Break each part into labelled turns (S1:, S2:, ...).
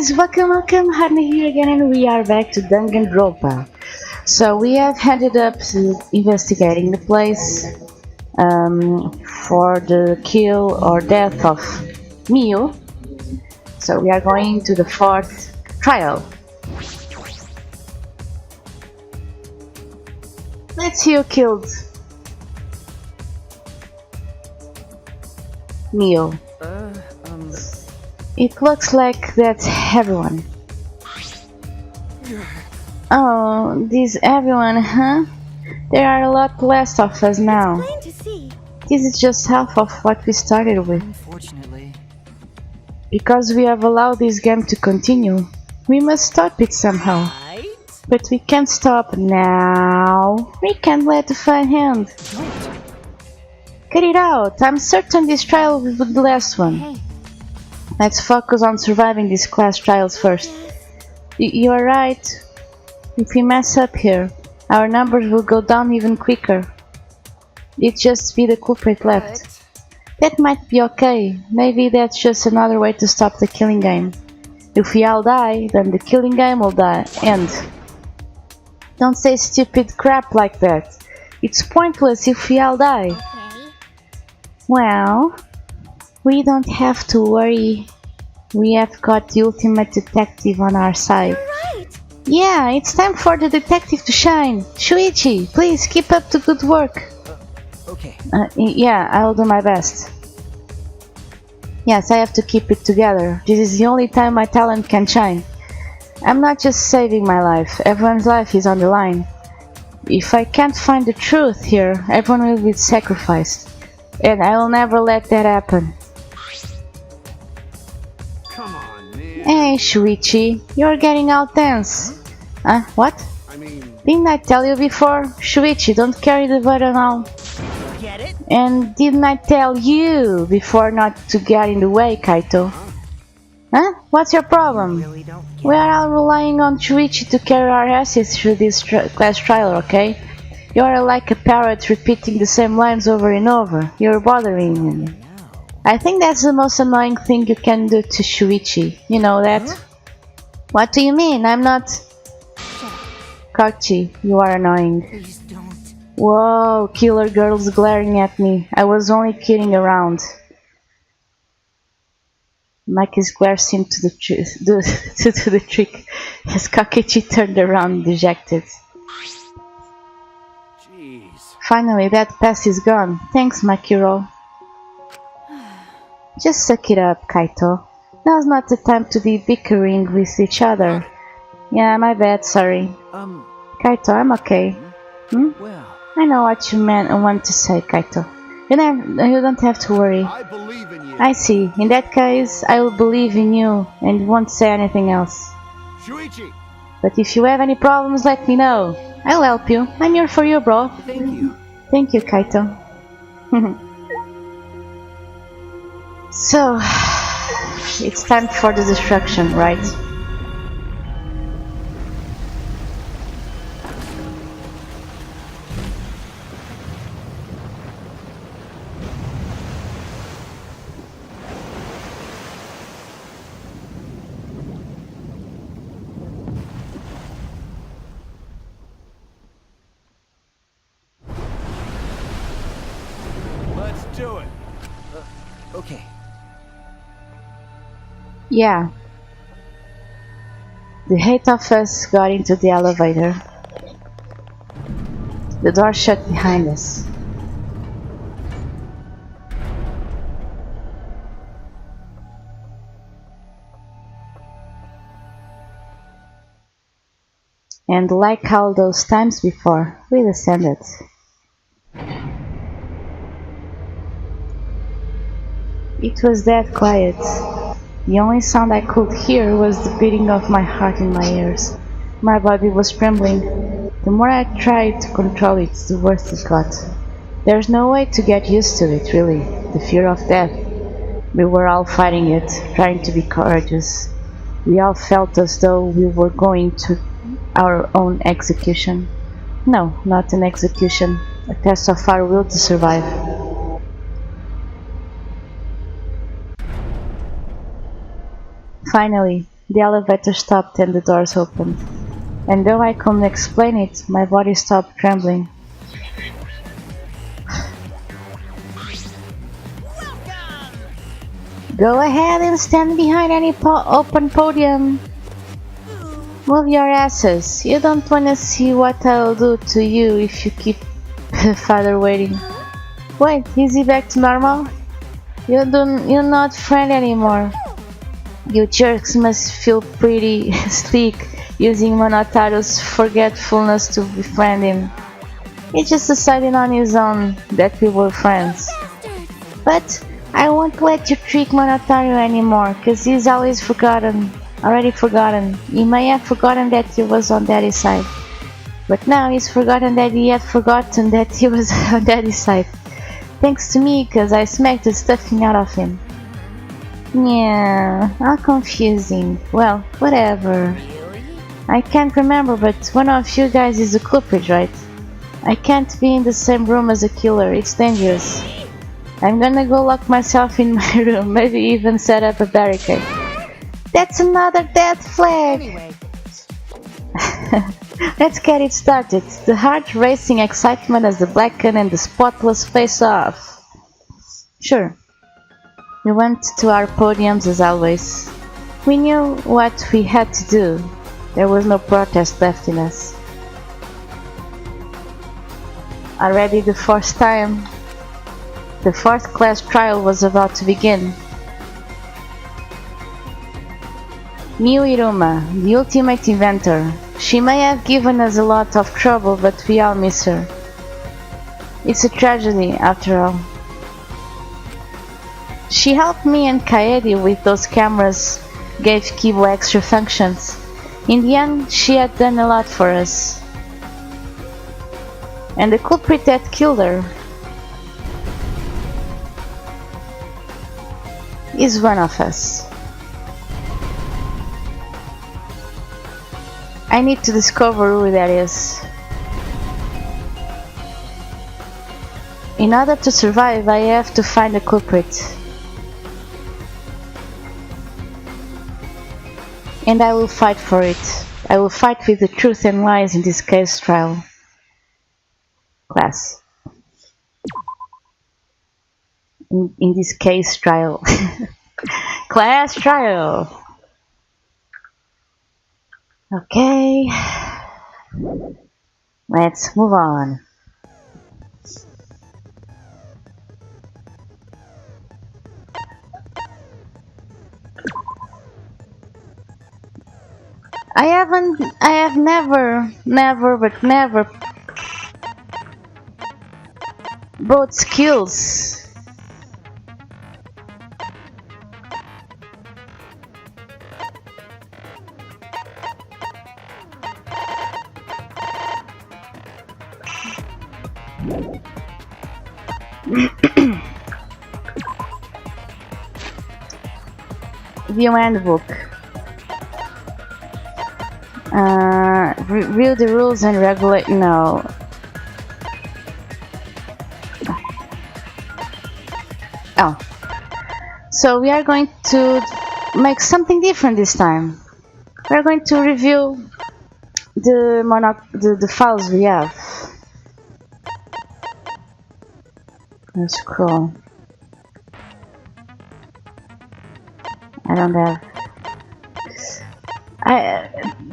S1: guys, welcome, Harney here again, and we are back to Danganronpa. So we have ended up investigating the place for the kill or death of Mio. So we are going to the fourth trial. Let's see who killed Mio. It looks like that's everyone. Oh, this everyone, huh? There are a lot less of us now. This is just half of what we started with.
S2: Unfortunately.
S1: Because we have allowed this game to continue, we must stop it somehow. But we can't stop now. We can't let the fun end. Cut it out. I'm certain this trial will be the last one. Let's focus on surviving these class trials first. You are right. If we mess up here, our numbers will go down even quicker. It just be the culprit left. That might be okay. Maybe that's just another way to stop the killing game. If we all die, then the killing game will end. Don't say stupid crap like that. It's pointless if we all die. Well, we don't have to worry. We have got the ultimate detective on our side.
S3: You're right.
S1: Yeah, it's time for the detective to shine. Shuichi, please keep up the good work.
S2: Okay.
S1: Yeah, I'll do my best. Yes, I have to keep it together. This is the only time my talent can shine. I'm not just saving my life. Everyone's life is on the line. If I can't find the truth here, everyone will be sacrificed. And I will never let that happen.
S4: Come on, man.
S1: Hey, Shuichi, you're getting all tense. What? Didn't I tell you before? Shuichi, don't carry the burden now.
S2: Get it?
S1: And didn't I tell you before not to get in the way, Kaito? Huh? What's your problem?
S2: Really don't get
S1: We are all relying on Shuichi to carry our asses through this class trial, okay? You are like a parrot repeating the same lines over and over. You're bothering me. I think that's the most annoying thing you can do to Shuichi. You know that?
S2: Huh?
S1: What do you mean? I'm not... Kochi, you are annoying.
S2: Please don't.
S1: Whoa, killer girls glaring at me. I was only kidding around. Maki's glare seemed to do the trick as Kakechi turned around dejected.
S4: Jeez.
S1: Finally, that pest is gone. Thanks, Makiro. Just suck it up, Kaito. Now's not the time to be bickering with each other. Yeah, my bad, sorry. Kaito, I'm okay.
S2: Well.
S1: I know what you meant and want to say, Kaito. You don't have to worry.
S4: I believe in you.
S1: I see. In that case, I will believe in you and won't say anything else.
S4: Shuichi.
S1: But if you have any problems, let me know. I'll help you. I'm here for you, bro.
S2: Thank you.
S1: Thank you, Kaito. So, it's time for the destruction, right?
S4: Let's do it.
S2: Okay.
S1: Yeah. The 8 of us got into the elevator. The door shut behind us. And like all those times before, we descended. It was dead quiet. The only sound I could hear was the beating of my heart in my ears. My body was trembling. The more I tried to control it, the worse it got. There's no way to get used to it, really. The fear of death. We were all fighting it, trying to be courageous. We all felt as though we were going to our own execution. No, not an execution. A test of our will to survive. Finally, The elevator stopped and the doors opened. And though I couldn't explain it, my body stopped trembling. Go ahead and stand behind any open podium. Move your asses. You don't want to see what I'll do to you if you keep father waiting. Wait, is he back to normal? You're not friend anymore. You jerks must feel pretty sleek using Monotaro's forgetfulness to befriend him. He just decided on his own that we were friends. But I won't let you trick Monotaro anymore, cause he's already forgotten. He may have forgotten that he was on Daddy's side. But now he's forgotten that he had forgotten that he was on Daddy's side. Thanks to me, cause I smacked the stuffing out of him. Yeah, how confusing. Well, whatever. I can't remember, but one of you guys is a culprit, right? I can't be in the same room as a killer, it's dangerous. I'm gonna go lock myself in my room, maybe even set up a barricade. That's another death flag!
S2: Anyway.
S1: Let's get it started. The heart-racing excitement as the blackened and the spotless face off. Sure. We went to our podiums as always. We knew what we had to do. There was no protest left in us. Already the fourth time. The fourth class trial was about to begin. Miu Iruma, the ultimate inventor. She may have given us a lot of trouble, but we all miss her. It's a tragedy, after all. She helped me and Kaede with those cameras, gave Kibo extra functions. In the end, she had done a lot for us. And the culprit that killed her is one of us. I need to discover who that is. In order to survive, I have to find the culprit. And I will fight for it. I will fight with the truth and lies in this case trial. Class. In this case trial. Class trial. Okay. Let's move on. I have never brought skills. View handbook. Review the rules and regulate. No. Oh. So we are going to make something different this time. We are going to review the files we have. Let's scroll. I don't have.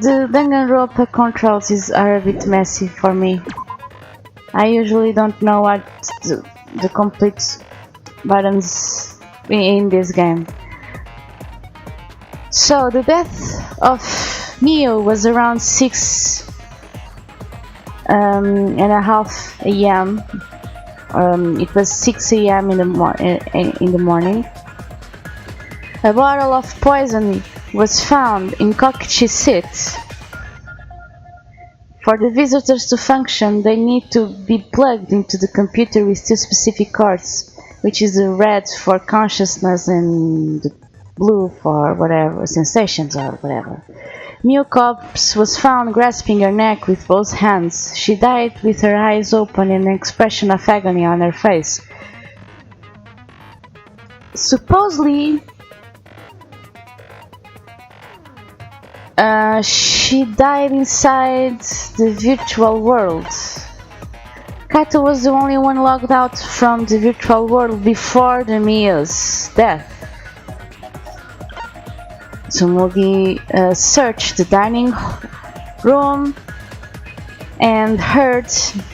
S1: The Danganronpa controls are a bit messy for me. I usually don't know what the complete buttons in this game. So the death of Mio was around 6:30 a.m. It was 6 a.m. in the morning. A bottle of poison was found in Kokichi's seat. For the visitors to function, they need to be plugged into the computer with two specific cords, which is the red for consciousness and the blue for whatever, sensations or whatever. Mio corpse was found grasping her neck with both hands. She died with her eyes open and an expression of agony on her face. Supposedly, She died inside the virtual world. Kaito was the only one logged out from the virtual world before the Mia's death. Tsumugi searched the dining room and heard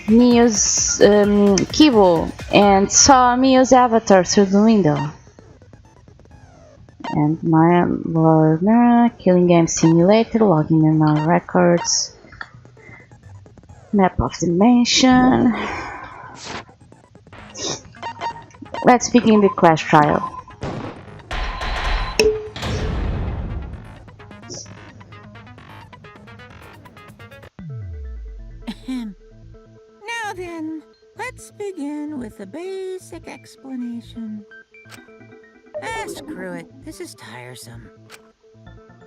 S1: Mia's keyboard and saw Mia's avatar through the window. And my lord, killing game simulator, logging in our records. Map of the mansion. Let's begin the class trial.
S3: Now then, let's begin with a basic explanation. Ah, screw it. This is tiresome.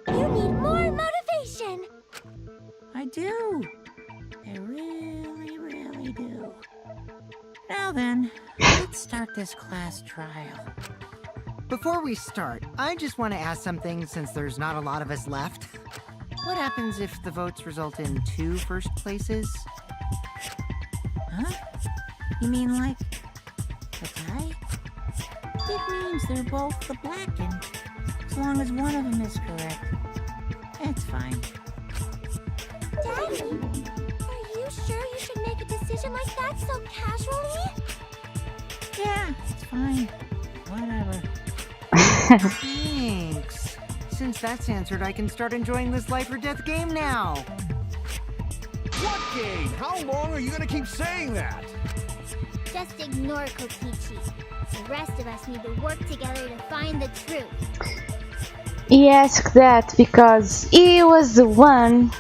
S5: You need more motivation!
S3: I do. I really, really do. Now then, let's start this class trial.
S6: Before we start, I just want to ask something since there's not a lot of us left. What happens if the votes result in 2 first places?
S3: Huh? You mean like a tie? It means they're both the blackened, as long as one of them is correct. It's fine.
S5: Daddy, are you sure you should make a decision like that so casually?
S3: Yeah, it's fine. Whatever.
S6: Thanks. Since that's answered, I can start enjoying this life or death game now.
S4: What game? How long are you gonna keep saying that?
S5: Just ignore Kokichi. The rest of us need to work together to find the truth.
S1: He asked that because he was the one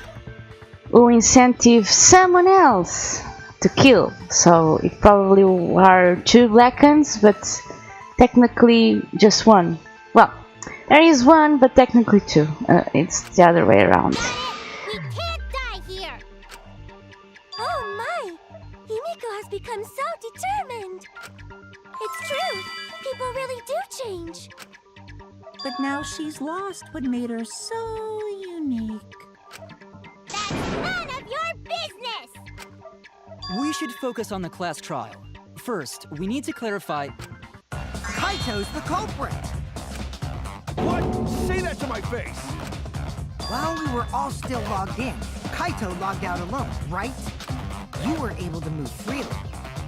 S1: who incentivized someone else to kill. So it probably are 2 blackens, but technically just 1. Well, there is 1, but technically 2. It's the other way around.
S5: We can't die here! Oh my! Himiko has become so determined! It's true! People really do change!
S3: But now she's lost what made her so unique.
S5: That's none of your business!
S7: We should focus on the class trial. First, we need to clarify...
S6: Kaito's the culprit!
S4: What? Say that to my face!
S6: While we were all still logged in, Kaito logged out alone, right? You were able to move freely.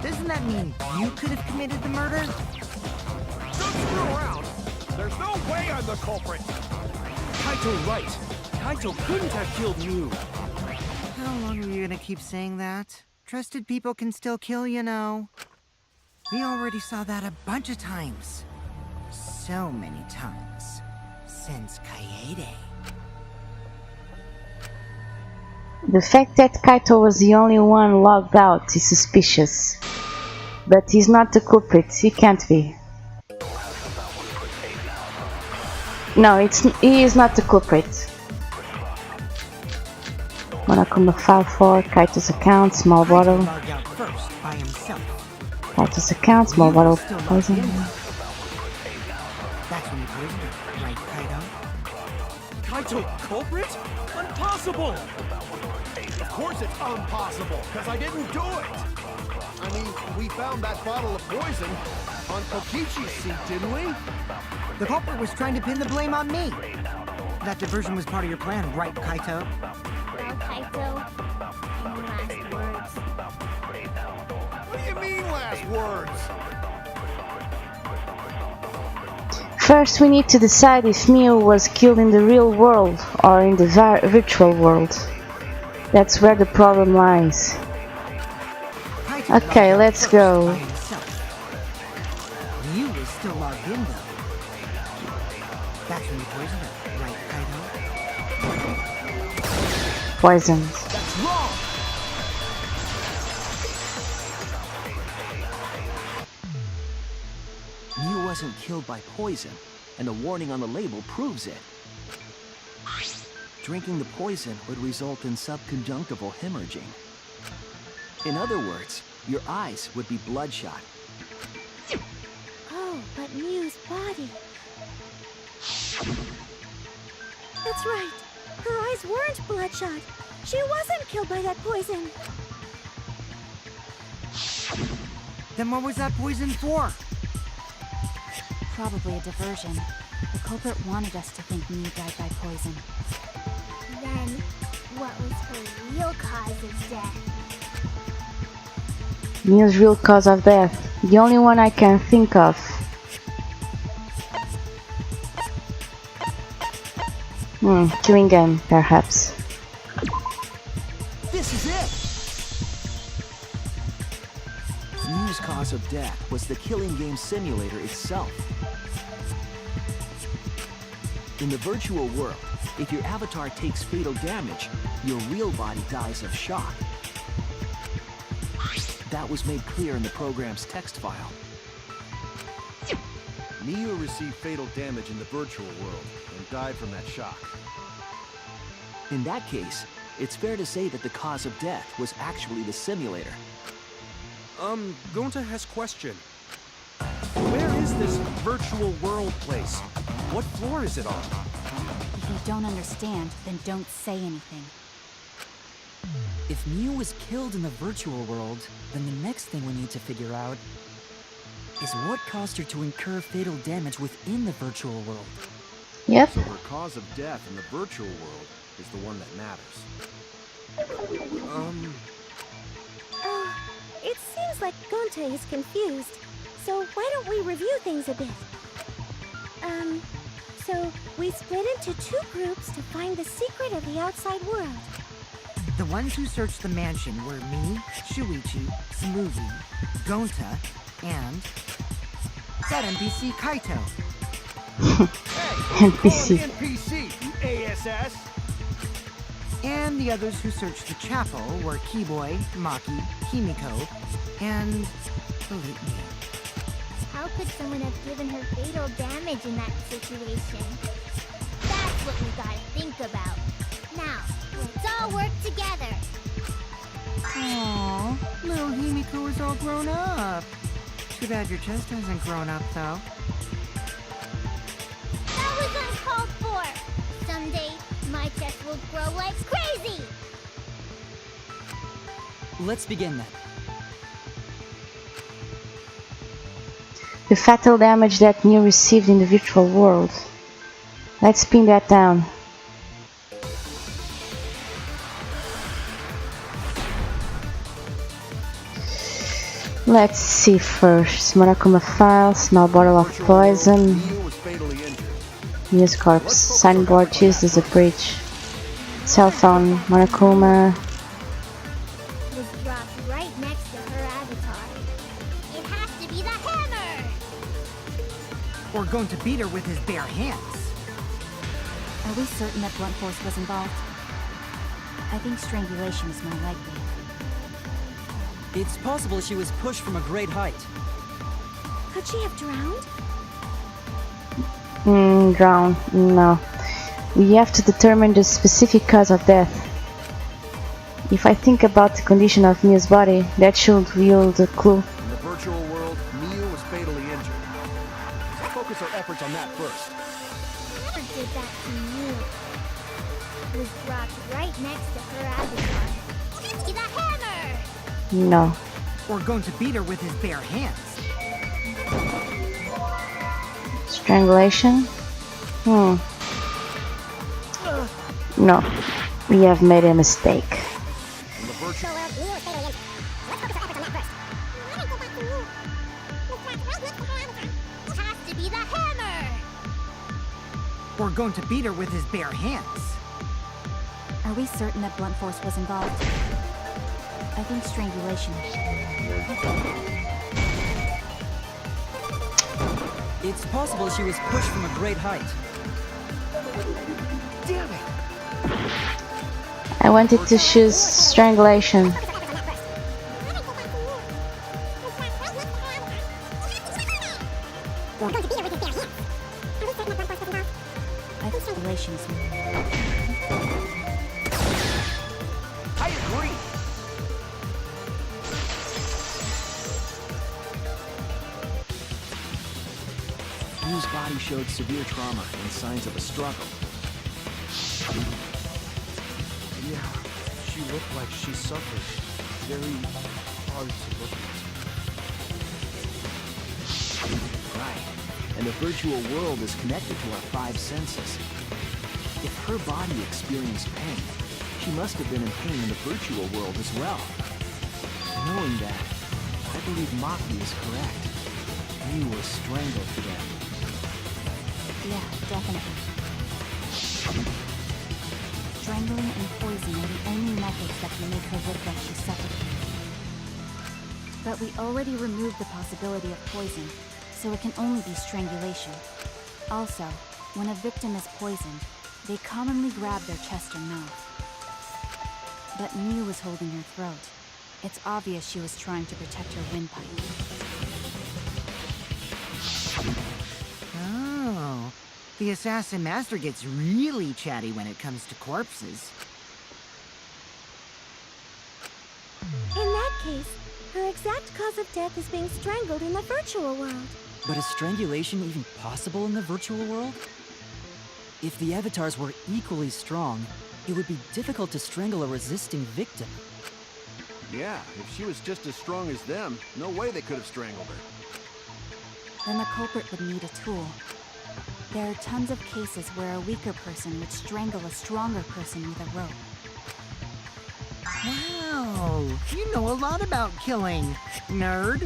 S6: Doesn't that mean you could have committed the murder?
S4: Don't screw around! There's no way I'm the culprit!
S2: Kaito right. Kaito couldn't have killed you.
S6: How long are you gonna keep saying that? Trusted people can still kill, you know. We already saw that a bunch of times. So many times. Since Kaede.
S1: The fact that Kaito was the only one logged out is suspicious. But he's not the culprit, he can't be. No, he is not the culprit. Monokuma 5-4, Kaito's account, small bottle.
S6: Kaito logged out first by himself.
S1: Kaito's account, small bottle, poison.
S6: That's when you poisoned her, right, Kaito?
S4: Kaito, culprit? Impossible! Of course it's impossible, because I didn't do it! I mean, we found that bottle of poison on Kokichi's seat, didn't we?
S6: The culprit was trying to pin the blame on me. That diversion was part of your plan, right, Kaito?
S5: Well, Kaito, any last words?
S4: What do you mean, last words?
S1: First we need to decide if Mio was killed in the real world or in the virtual world. That's where the problem lies.
S6: Kaito
S1: Okay,
S6: logged out
S1: let's
S6: first
S1: go.
S6: by himself. You were still logged in, though. That's when you poisoned her, right, Kaito?
S1: Poisoned.
S4: That's wrong!
S2: Mew wasn't killed by poison, and the warning on the label proves it. Drinking the poison would result in subconjunctival hemorrhaging. In other words, your eyes would be bloodshot.
S5: Oh, but Mew's body. That's right. Her eyes eyes weren't bloodshot. She wasn't killed by that poison.
S6: Then what was that poison for?
S3: Probably a diversion. The culprit wanted us to think Mew died by poison.
S5: Then, what was her real cause of death?
S1: Mew's real cause of death. The only one I can think of. Chewing gum, perhaps.
S2: This is it! Mew's cause of death was the killing game simulator itself. In the virtual world, if your avatar takes fatal damage, your real body dies of shock. That was made clear in the program's text file.
S4: Mew received fatal damage in the virtual world and died from that shock.
S2: In that case, it's fair to say that the cause of death was actually the simulator.
S4: Gonta has question. Where is this virtual world place? What floor is it on?
S3: If you don't understand, then don't say anything.
S7: If Mew was killed in the virtual world, then the next thing we need to figure out is what caused her to incur fatal damage within the virtual world.
S1: Yep.
S4: So her cause of death in the virtual world is the one that matters.
S5: It seems like Gonta is confused. So why don't we review things a bit? So we split into two groups to find the secret of the outside world.
S6: The ones who searched the mansion were me, Shuichi, Smoothie, Gonta, and that NPC Kaito.
S1: NPC.
S4: NPC, you ASS!
S6: And the others who searched the chapel were Keyboy, Maki, Himiko, and the late me.
S5: How could someone have given her fatal damage in that situation? That's what we gotta think about. Now, let's all work together.
S6: Aww, little Himiko is all grown up. Too bad your chest hasn't grown up, though.
S5: That was uncalled for. Someday, my chest will grow like crazy.
S7: Let's begin then.
S1: The fatal damage that Mew received in the virtual world. Let's pin that down. Let's see first. Monokuma file, small bottle of poison.
S4: Mew was fatally injured.
S1: Mew's corpse. Signboard used as a bridge. Cell phone. Monokuma.
S5: Was dropped right next to her avatar. It has to be the hammer!
S6: Or going to beat her with his bare hands.
S3: Are we certain that blunt force was involved? I think strangulation is more likely.
S7: It's possible she was pushed from a great height.
S5: Could she have drowned?
S1: Drown. No. We have to determine the specific cause of death. If I think about the condition of Mew's body, that should yield a clue.
S4: In the virtual world, Mew was fatally injured. Let's focus our efforts on that first.
S5: Whoever did that to Mew was dropped right next to her avatar. It has to be the hammer!
S1: No.
S6: Or going to beat her with his bare hands.
S1: Strangulation? No. We have made a mistake.
S4: In the virtual
S5: It has to be the hammer!
S6: Or going to beat her with his bare hands.
S3: Are we certain that blunt force was involved? I think strangulation.
S7: It's possible she was pushed from a great height.
S4: Damn it!
S1: I wanted to choose strangulation.
S3: I think strangulation is more.
S2: I agree! Mew's body showed severe trauma and signs of a struggle.
S4: look like she suffered. Very hard to look at.
S2: Right. And the virtual world is connected to our five senses. If her body experienced pain, she must have been in pain in the virtual world as well. Knowing that, I believe Maki is correct. Miu was strangled to death.
S8: Yeah, definitely. Strangling and poisoning are the only methods that can make her look like she suffered. But we already removed the possibility of poison, so it can only be strangulation. Also, when a victim is poisoned, they commonly grab their chest or mouth. But Miu was holding her throat. It's obvious she was trying to protect her windpipe.
S6: Oh, the assassin master gets really chatty when it comes to corpses.
S5: In that case, her exact cause of death is being strangled in the virtual world.
S7: But is strangulation even possible in the virtual world? If the avatars were equally strong, it would be difficult to strangle a resisting victim.
S4: Yeah, if she was just as strong as them, no way they could have strangled her.
S8: Then the culprit would need a tool. There are tons of cases where a weaker person would strangle a stronger person with a rope.
S6: Wow, you know a lot about killing, nerd.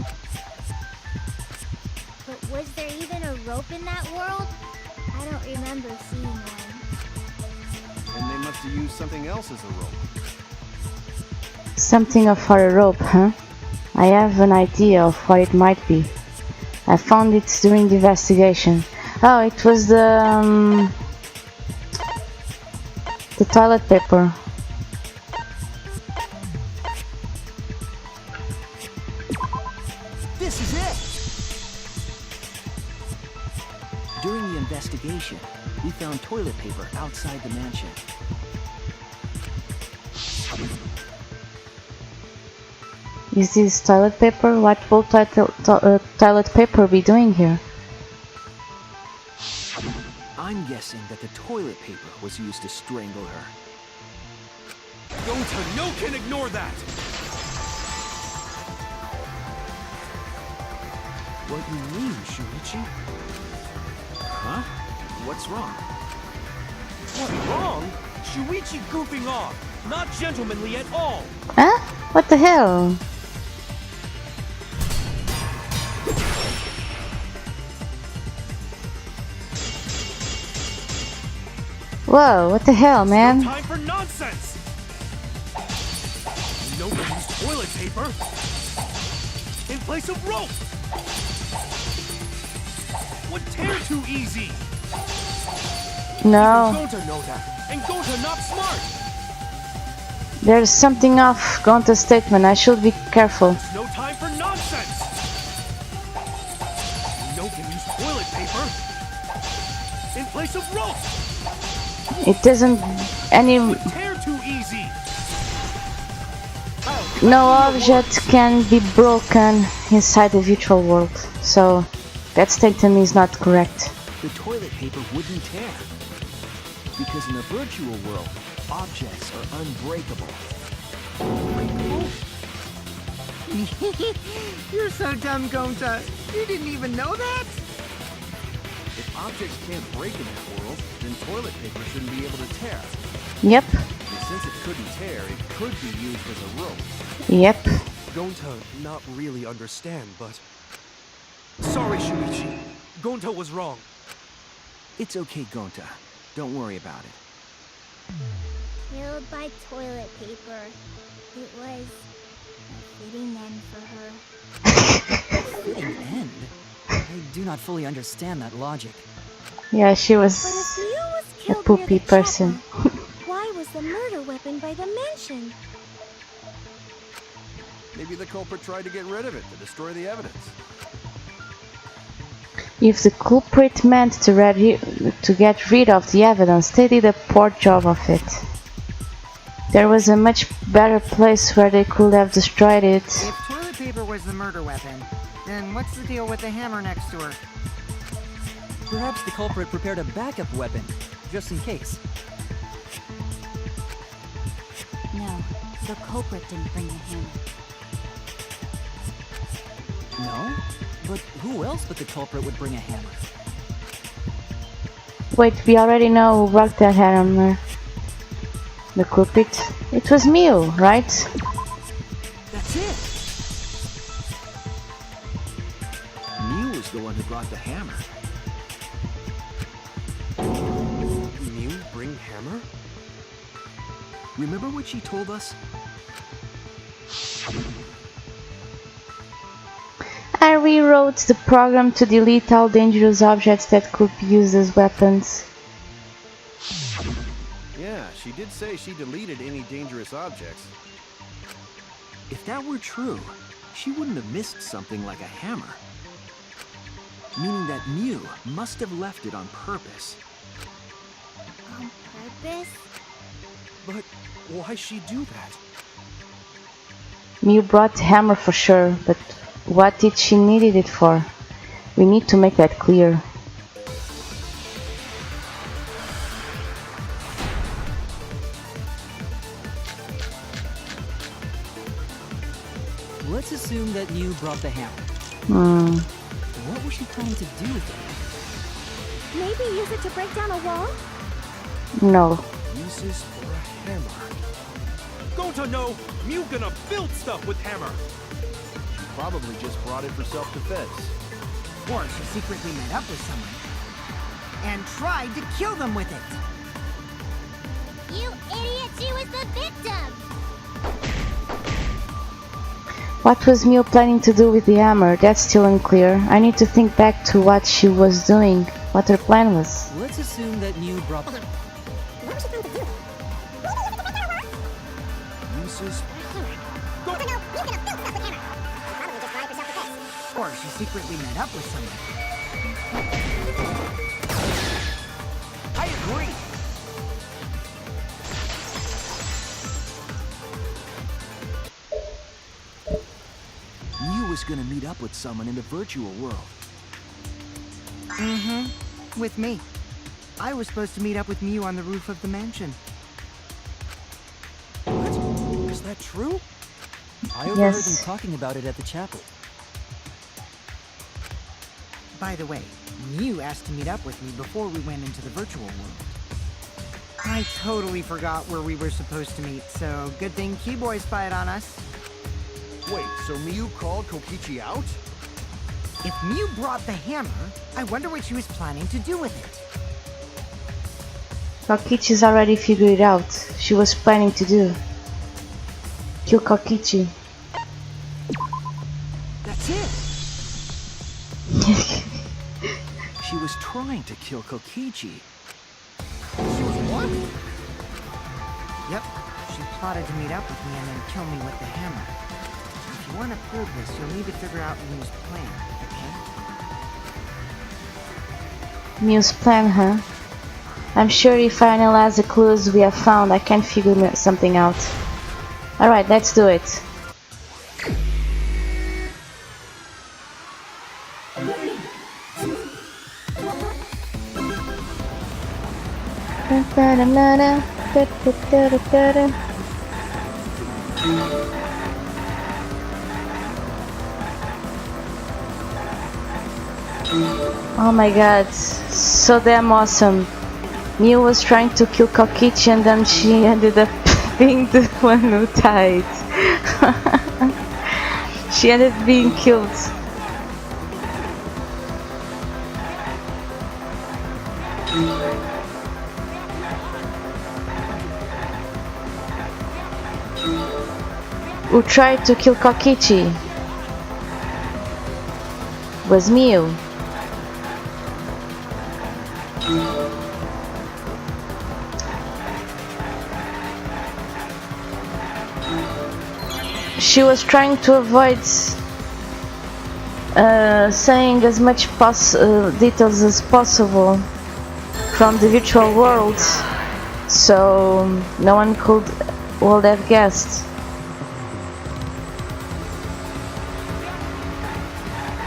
S5: But was there even a rope in that world? I don't remember seeing one.
S4: And they must have used something else as a rope.
S1: Something for a rope, huh? I have an idea of what it might be. I found it during the investigation. Oh, it was the toilet paper.
S2: This is it! During the investigation, we found toilet paper outside the mansion.
S1: Is this toilet paper? What will toilet paper be doing here?
S2: I'm guessing that the toilet paper was used to strangle her.
S4: Gonta, no can ignore that!
S2: What you mean, Shuichi? Huh? What's wrong?
S4: What, wrong? Shuichi goofing off! Not gentlemanly at all!
S1: Huh? What the hell? Whoa, what the hell, man?
S4: No time for nonsense! Nobody used toilet paper in place of rope! Would tear too easy!
S1: No.
S4: Gonta know that, and Gonta not smart!
S1: There's something off Gonta's statement. I should be careful.
S4: No time for nonsense! No can use toilet paper in place of rope!
S1: It doesn't any
S4: Tear too easy!
S1: no object can be broken inside the virtual world. So that statement is not correct.
S2: The toilet paper wouldn't tear. Because in the virtual world, objects are unbreakable.
S6: You're so dumb, Gonta. You didn't even know that?
S4: If objects can't break in that world, then toilet paper shouldn't be able to tear.
S1: Yep.
S4: And since it couldn't tear, it could be used as a rope.
S1: Yep.
S4: Gonta not really understand, but... Sorry, Shuichi. Gonta was wrong.
S2: It's okay, Gonta. Don't worry about it.
S5: Killed by toilet paper. It was a fitting end for her.
S7: Fitting end? I do not fully understand that logic.
S1: Yeah, she
S5: But if
S1: was
S5: Miu was
S1: a
S5: killed
S1: poopy
S5: near the
S1: person.
S5: chapel, why was the murder weapon by the mansion?
S4: Maybe the culprit tried to get rid of it, to destroy the evidence.
S1: If the culprit meant to get rid of the evidence, they did a poor job of it. There was a much better place where they could have destroyed it.
S6: If toilet paper was the murder weapon, then what's the deal with the hammer next to her?
S7: Perhaps the culprit prepared a backup weapon, just in case.
S8: No, The culprit didn't bring the hammer.
S7: No? But who else but the culprit would bring a hammer?
S1: Wait, we already know who brought that hammer. The culprit. It was Mew, right?
S7: That's it!
S2: Mew is the one who brought the hammer.
S4: Mew bring hammer?
S2: Remember what she told us?
S1: I rewrote the program to delete all dangerous objects that could be used as weapons.
S4: Yeah, she did say she deleted any dangerous objects.
S2: If that were true, she wouldn't have missed something like a hammer. Meaning that Mew must have left it on purpose.
S5: On purpose?
S4: But why she do that?
S1: Mew brought the hammer for sure, but what did she needed it for? We need to make that clear.
S7: Let's assume that Mew brought the hammer. What was she planning to do with it?
S5: Maybe use it to break down a wall?
S1: No.
S4: Uses for a hammer. Go to know! Mew gonna build stuff with hammer! She probably just brought it for self-defense.
S6: Or she secretly met up with someone and tried to kill them with it.
S5: You idiot, she was the victim!
S1: What was Mew planning to do with the hammer? That's still unclear. I need to think back to what she was doing, what her plan was.
S7: Let's assume that Mew brought the...
S4: Uses...
S6: Or she secretly met up with someone.
S2: I agree! Mew was gonna meet up with someone in the virtual world.
S6: With me. I was supposed to meet up with Mew on the roof of the mansion.
S4: What? Is that true?
S7: I overheard
S1: Yes.
S7: them talking about it at the chapel.
S6: By the way, Mew asked to meet up with me before we went into the virtual world. I totally forgot where we were supposed to meet, so good thing Keyboy spied on us.
S4: Wait, so Mew called Kokichi out?
S6: If Mew brought the hammer, I wonder what she was planning to do with it.
S1: Kokichi's already figured it out. She was planning to do. Kill Kokichi.
S2: That's it! She was trying to kill Kokichi.
S4: She was what?
S6: Yep, she plotted to meet up with me and then kill me with the hammer. If you want to prove this, you'll need to figure out Mew's plan, okay?
S1: Mew's plan, huh? I'm sure if I analyze the clues we have found, I can figure something out. Alright, let's do it. Oh my god, so damn awesome. Mew was trying to kill Kokichi and then she ended up being the one who died. She ended up being killed. Who tried to kill Kokichi was Mew. She was trying to avoid saying as much details as possible from the virtual world, so no one would have guessed.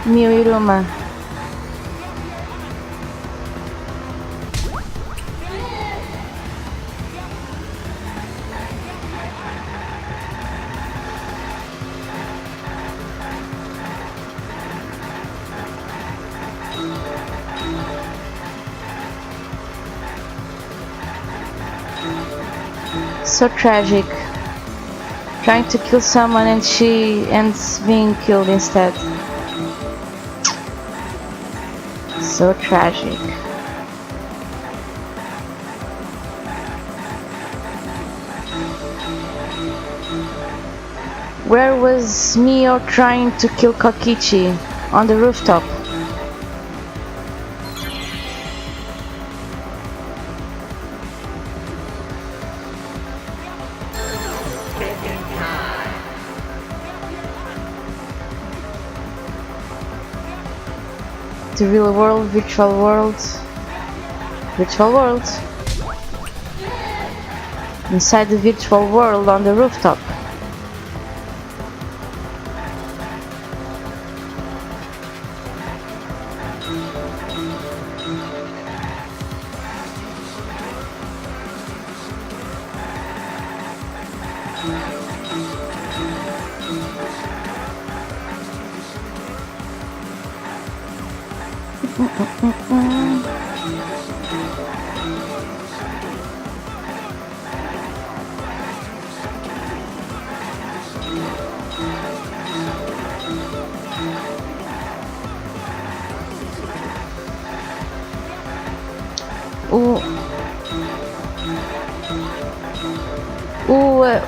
S1: Mew Iruma. So tragic. Trying to kill someone and she ends being killed instead. So tragic. Where was Mio trying to kill Kokichi? On the rooftop. The real world, virtual world. Virtual world. Inside the virtual world on the rooftop.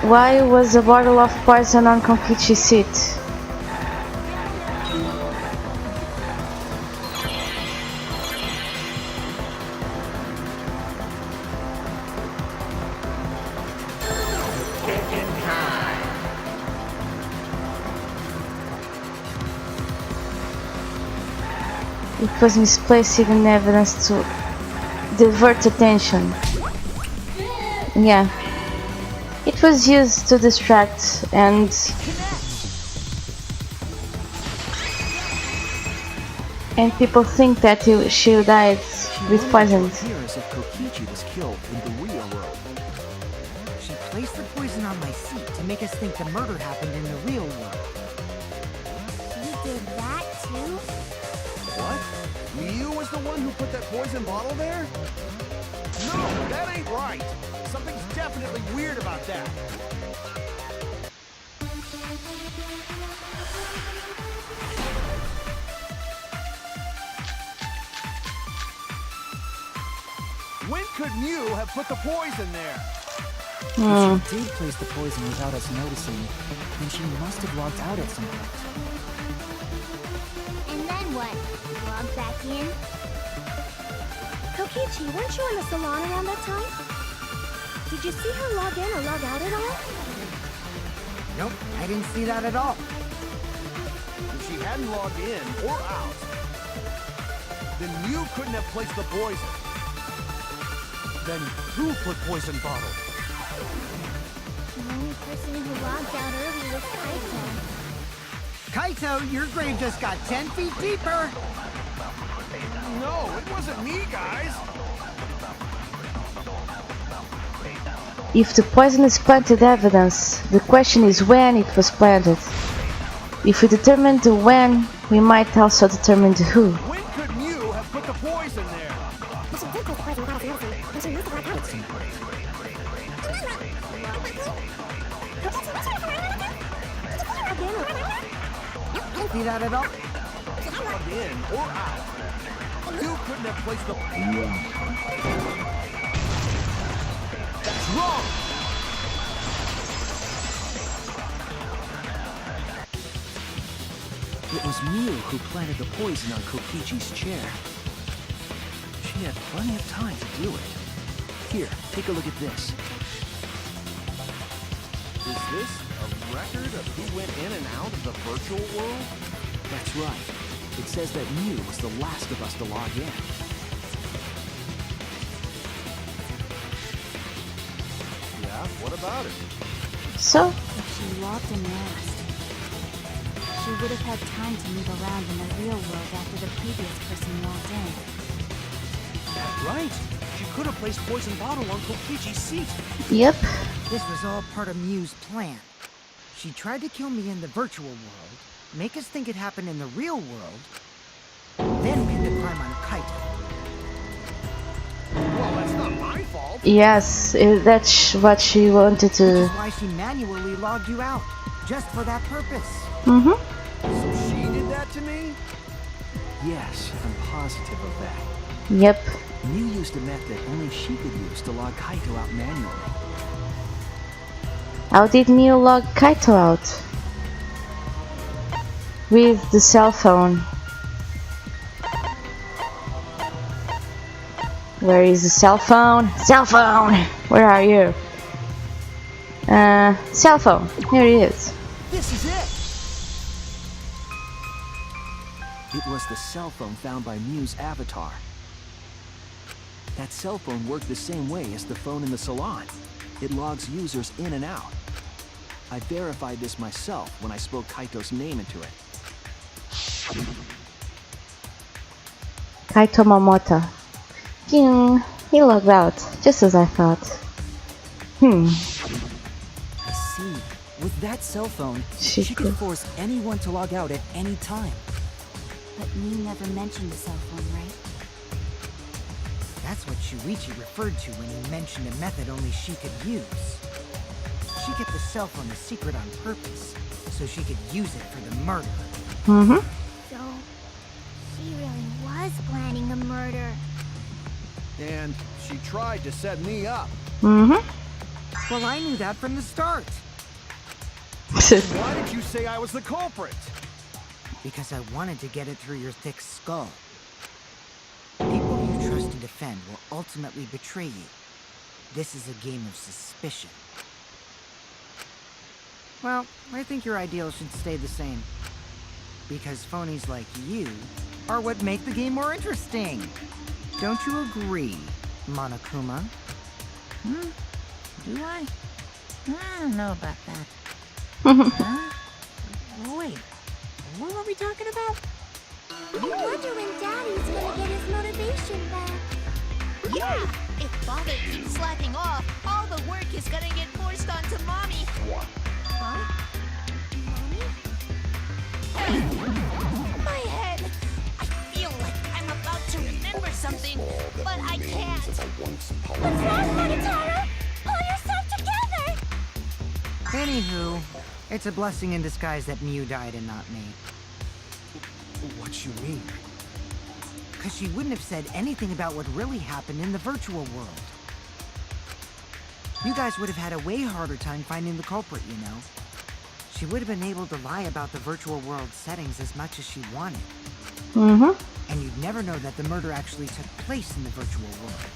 S1: Why was a bottle of poison on Kokichi's seat? It was misplaced in evidence to divert attention. Yeah. It was used to distract and people think that she died with poison.
S2: Here as if Kokichi was killed in the real world.
S6: She placed the poison on my seat to make us think the murder happened in the real world.
S5: You did that too?
S4: What? You was the one who put that poison bottle there? No, that ain't right. Something's definitely weird about that. When could Mew have put the poison there?
S7: If she did place the poison without us noticing, then she must have logged out at some point.
S5: And then what? Log back in? Kokichi, weren't you in the salon around that time? Did you see her log in or log out at all?
S6: Nope, I didn't see that at all.
S4: If she hadn't logged in or out, then Mew couldn't have placed the poison. Then who put poison bottle?
S5: The only person who logged out early was Kaito.
S6: Kaito, your grave just got 10 feet deeper!
S4: No, it wasn't me, guys.
S1: If the poison is planted evidence, the question is when it was planted. If we determine the when, we might also determine the who.
S4: When could Mew have put the poison there?
S6: See that at all?
S4: Logged in or out. You couldn't have placed the... That's wrong!
S2: It was Mew who planted the poison on Kokichi's chair. She had plenty of time to do it. Here, take a look at this.
S4: Is this a record of who went in and out of the virtual world?
S2: That's right. It says that Mew was the last of us to log in.
S4: Yeah, what about it?
S1: So,
S8: If she logged in last, she would have had time to move around in the real world after the previous person logged in.
S4: Right. She could have placed poison bottle on Kokichi's seat.
S1: yep.
S6: This was all part of Mew's plan. She tried to kill me in the virtual world, make us think it happened in the real world, then pin the crime on Kaito.
S4: Well, that's not my fault.
S1: Yes, that's what she wanted
S6: Which is
S1: to.
S6: why she manually logged you out, just for that purpose.
S1: Mm-hmm.
S4: So she did that to me?
S2: Yes, I'm positive of that.
S1: Yep.
S2: Mew used a method only she could use to log Kaito out manually.
S1: How did Mew log Kaito out? With the cell phone. Where is the cell phone? Cell phone! Where are you? Cell phone. Here it is.
S2: This is it! It was the cell phone found by Mew's avatar. That cell phone worked the same way as the phone in the salon. It logs users in and out. I verified this myself when I spoke Kaito's name into it.
S1: Kaito Momota. Ding! He logged out, just as I thought.
S7: I see. With that cell phone,
S1: She
S7: she could
S1: could-
S7: force anyone to log out at any time.
S8: But Mew never mentioned the cell phone, right?
S6: That's what Shuichi referred to when he mentioned a method only she could use. She kept the cell phone a secret on purpose, so she could use it for the murder.
S1: Mm-hmm.
S5: So, she really was planning the murder.
S4: And she tried to set me up.
S1: Mm-hmm.
S6: Well, I knew that from the start.
S4: Why did you say I was the culprit?
S6: Because I wanted to get it through your thick skull. People you trust and defend will ultimately betray you. This is a game of suspicion. Well, I think your ideals should stay the same. Because phonies like you are what make the game more interesting. Don't you agree, Monokuma?
S3: Do I? I don't know about that. Huh? Wait, what were we talking about?
S5: I wonder when Daddy's gonna get his motivation back.
S9: Yeah! If Father keeps slacking off, all the work is gonna get forced onto Mommy.
S5: Huh? Mommy?
S9: My head! I feel like I'm about to remember something, but I can't.
S5: What's wrong, Monotaro? Pull yourself together!
S6: Anywho, it's a blessing in disguise that Mew died and not me.
S4: What you mean?
S6: Because she wouldn't have said anything about what really happened in the virtual world. You guys would have had a way harder time finding the culprit, you know. She would have been able to lie about the virtual world settings as much as she wanted.
S1: Mm-hmm.
S6: And you'd never know that the murder actually took place in the virtual world.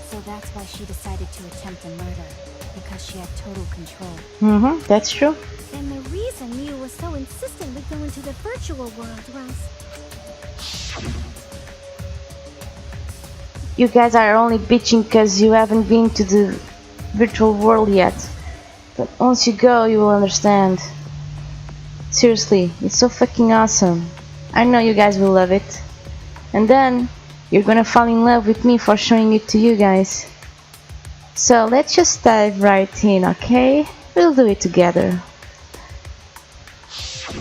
S8: So that's why she decided to attempt a murder. Because she had total control.
S1: Mm-hmm. That's true.
S5: And the reason Mew was so insistent with going to the virtual world was...
S1: You guys are only bitching because you haven't been to the virtual world yet. But once you go, you will understand. Seriously, it's so fucking awesome. I know you guys will love it. And then, you're gonna fall in love with me for showing it to you guys. So let's just dive right in, okay? We'll do it together.
S5: She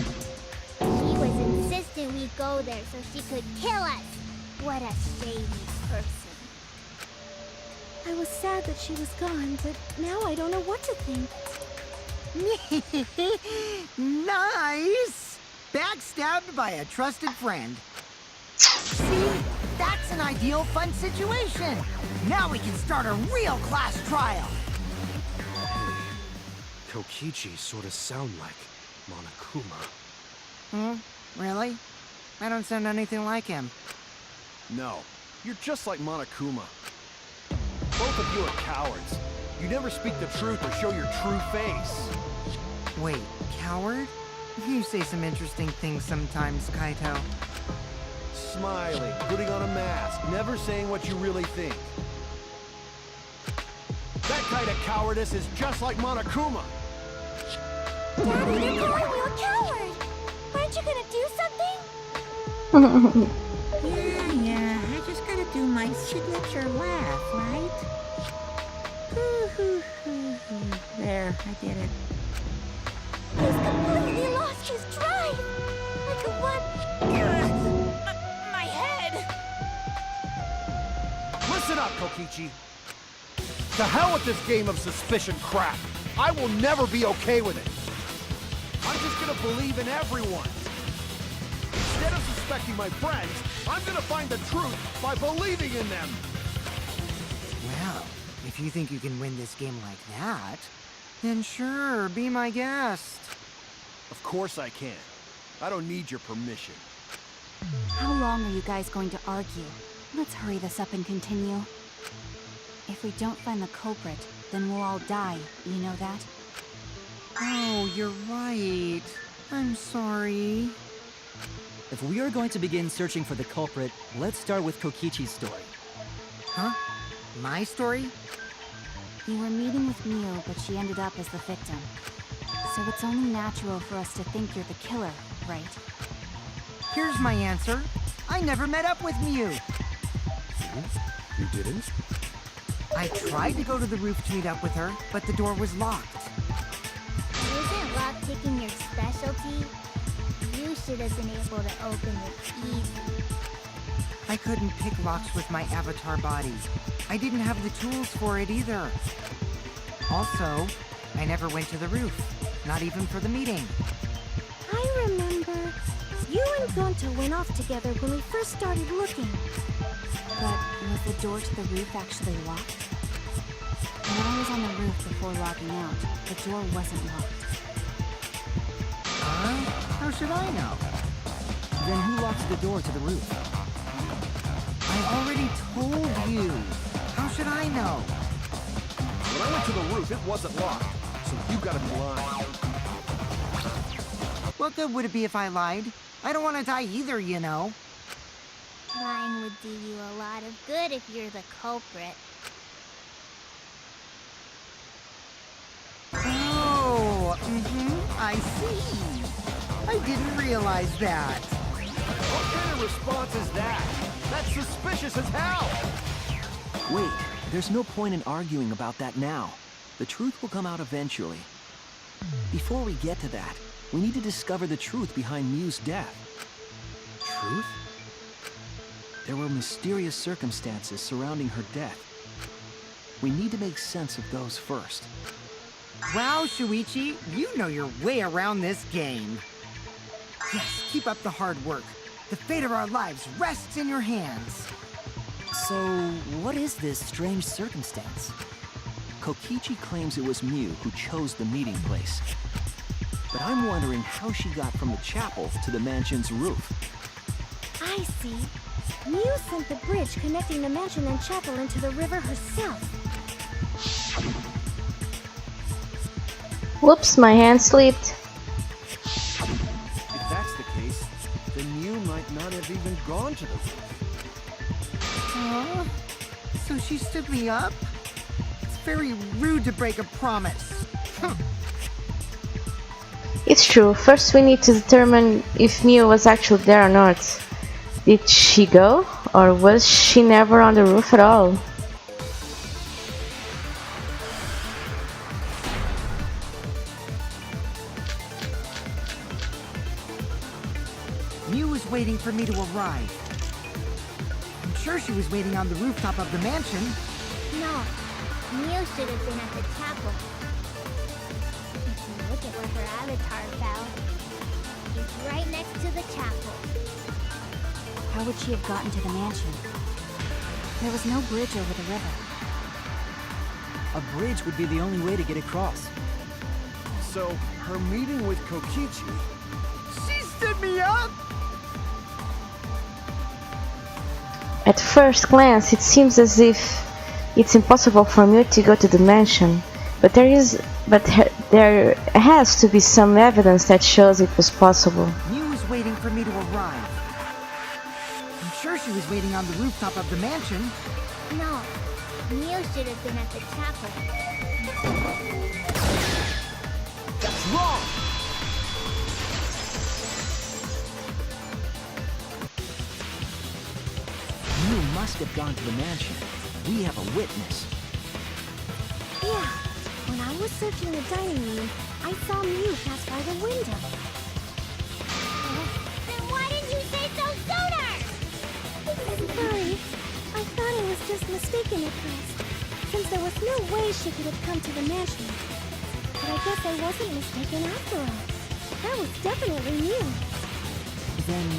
S5: was insistent we go there so she could kill us. What a shady person. I was sad that she was gone, but now I don't know what to think.
S6: Nice! Backstabbed by a trusted friend. See? That's an ideal fun situation! Now we can start a real class trial!
S4: Kokichi sort of sound like Monokuma.
S6: Really? I don't sound anything like him.
S4: No, you're just like Monokuma. Both of you are cowards. You never speak the truth or show your true face.
S6: Wait, coward? You say some interesting things sometimes, Kaito.
S4: Smiling, putting on a mask, never saying what you really think. That kind of cowardice is just like Monokuma.
S5: Daddy, they're calling you a coward! Aren't you gonna do something?
S3: Yeah, I just gotta do my signature laugh, right? There, I did it.
S5: He's completely lost his drive! Like a one...
S9: My head!
S4: Listen up, Kokichi. To hell with this game of suspicion crap. I will never be okay with it. I'm just gonna believe in everyone. Instead of suspecting my friends, I'm gonna find the truth by believing in them.
S6: Well, if you think you can win this game like that, then sure, be my guest.
S4: Of course I can. I don't need your permission.
S8: How long are you guys going to argue? Let's hurry this up and continue. If we don't find the culprit, then we'll all die. You know that?
S6: Oh, you're right. I'm sorry.
S7: If we are going to begin searching for the culprit, let's start with Kokichi's story.
S6: Huh? My story?
S8: You were meeting with Miu, but she ended up as the victim. So it's only natural for us to think you're the killer, right?
S6: Here's my answer. I never met up with Miu.
S4: You didn't?
S6: I tried to go to the roof to meet up with her, but the door was locked.
S5: Isn't lockpicking your specialty? You should have been able to open it easy.
S6: I couldn't pick locks with my avatar body. I didn't have the tools for it either. Also, I never went to the roof, not even for the meeting.
S5: I remember. You and Gonta went off together when we first started looking.
S8: But was the door to the roof actually locked? When I was on the roof before logging out, the door wasn't locked.
S6: How should I know?
S7: Then who locked the door to the roof?
S6: I already told you. How should I know?
S4: When I went to the roof, it wasn't locked. So you gotta be lying.
S6: What good would it be if I lied? I don't want to die either, you know.
S5: Lying would do you a lot of good if you're the culprit.
S6: Oh, I see. I didn't realize that.
S4: What kind of response is that? That's suspicious as hell!
S2: Wait, there's no point in arguing about that now. The truth will come out eventually. Before we get to that, we need to discover the truth behind Miu's death. Truth? There were mysterious circumstances surrounding her death. We need to make sense of those first.
S6: Wow, Shuichi, you know your way around this game. Yes, keep up the hard work. The fate of our lives rests in your hands.
S7: So, what is this strange circumstance?
S2: Kokichi claims it was Miu who chose the meeting place. But I'm wondering how she got from the chapel to the mansion's roof.
S5: I see. Miu sent the bridge connecting the mansion and chapel into the river herself.
S1: Whoops, my hand slipped.
S4: If that's the case, then Miu might not have even gone to the roof.
S6: So she stood me up? It's very rude to break a promise.
S1: It's true. First we need to determine if Miu was actually there or not. Did she go? Or was she never on the roof at all?
S6: Miu was waiting for me to arrive. I'm sure she was waiting on the rooftop of the mansion.
S5: No, Miu should have been at the chapel. If you look at where her avatar fell, it's right next to the chapel.
S8: How would she have gotten to the mansion? There was no bridge over the river.
S7: A bridge would be the only way to get across.
S4: So, her meeting with Kokichi...
S6: She stood me up!
S1: At first glance, it seems as if it's impossible for Miu to go to the mansion, but there has to be some evidence that shows it was possible.
S6: Miu was waiting for me to arrive. I'm sure she was waiting on the rooftop of the mansion.
S5: No, Miu should have been at the chapel.
S4: That's wrong!
S2: Miu must have gone to the mansion. We have a witness.
S5: Yeah, when I was searching the dining room, I saw Miu pass by the window. Then why didn't you say so sooner? Sorry, I thought I was just mistaken at first. since there was no way she could have come to the mansion. But I guess I wasn't mistaken after all. That was definitely Mew.
S7: Then,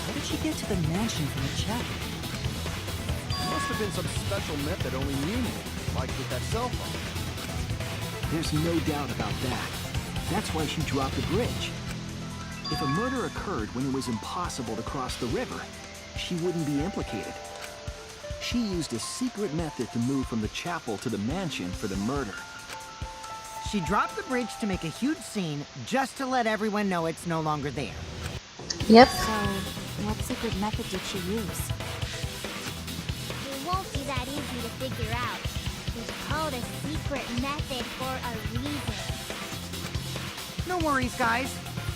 S7: how did she get to the mansion from the chapel?
S4: Must have been some special method only you knew, like with that cell phone.
S2: There's no doubt about that. That's why she dropped the bridge. If a murder occurred when it was impossible to cross the river, she wouldn't be implicated. She used a secret method to move from the chapel to the mansion for the murder.
S6: She dropped the bridge to make a huge scene just to let everyone know it's no longer there.
S1: Yep.
S8: So, what secret method did she use?
S5: It won't be that easy to figure out. It's called a secret method for a reason.
S6: No worries, guys.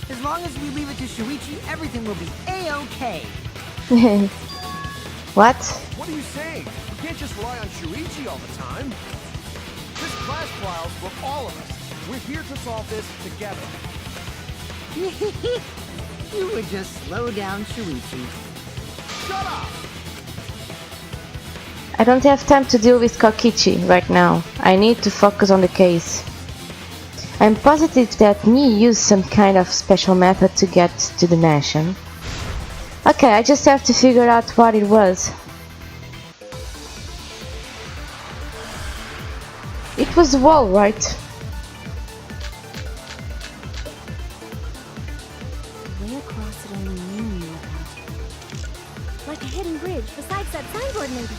S6: As long as we leave it to Shuichi, everything will be A-OK.
S1: What?
S4: What are you saying? We can't just rely on Shuichi all the time. This class trial's for all of us. We're here to solve this together.
S6: You would just slow down Shuichi.
S4: Shut up!
S1: I don't have time to deal with Kokichi right now. I need to focus on the case. I'm positive that Ni used some kind of special method to get to the mansion. Okay, I just have to figure out what it was. It was the wall, right?
S8: Way across it only Mew knew about.
S5: Like a hidden bridge besides that signboard maybe.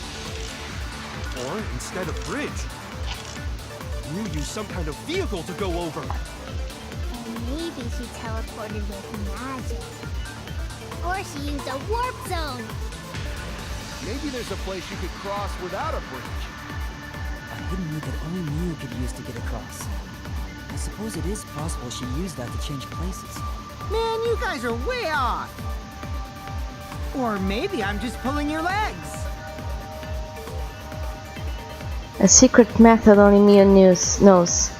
S4: Or instead of bridge, you use some kind of vehicle to go over.
S5: And maybe she teleported with magic. Or she used a warp zone.
S4: Maybe there's a place you could cross without a bridge.
S7: A hidden route that only Mew could use to get across. I suppose it is possible she used that to change places.
S6: Man, you guys are way off. Or maybe I'm just pulling your legs.
S1: A secret method only Mia knows.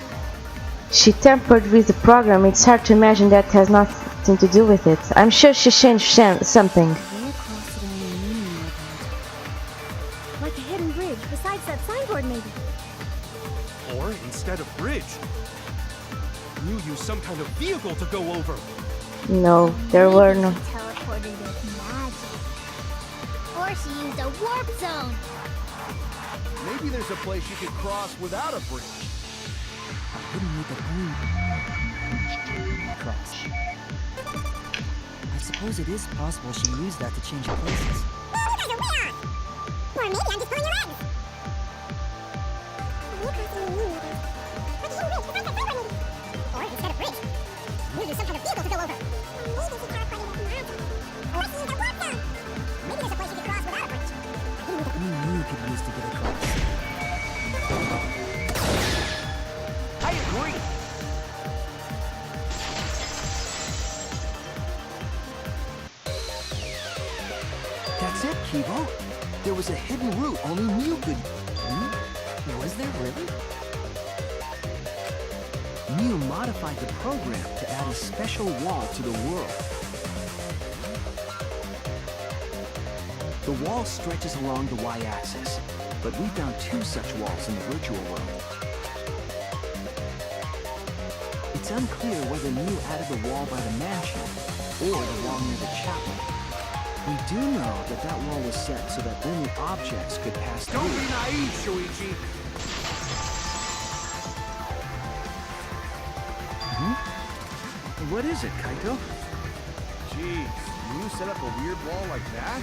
S1: She tampered with the program. It's hard to imagine that has nothing to do with it. I'm sure she changed something.
S8: Way across it only Mew knew about.
S5: Like a hidden bridge besides that signboard maybe.
S4: Or instead of bridge, you use some kind of vehicle to go over.
S1: No, there were no.
S5: Maybe she teleported with magic. Or she used a warp zone.
S4: Maybe there's a place you could cross without a bridge.
S7: A hidden route that only cross. I suppose it is possible she used that to change places.
S5: Or maybe I'm just pulling your legs. Or instead of bridge, you use some kind of vehicle to go over. Maybe she teleported with magic. Or she used a warp zone. Maybe there's a place you could cross without a bridge.
S7: Only Mew could use to get across.
S2: I agree. That's it, Kibo. There was a hidden route only Mew could...
S7: Was there really?
S2: Mew modified the program to add a special wall to the world. The wall stretches along the y-axis, but we found two such walls in the virtual world. It's unclear whether Mew added the wall by the mansion or the wall near the chapel. We do know that that wall was set so that only objects could pass through.
S4: Don't be naive, Shuichi.
S2: What is it, Kaito?
S4: Jeez, you set up a weird wall like that?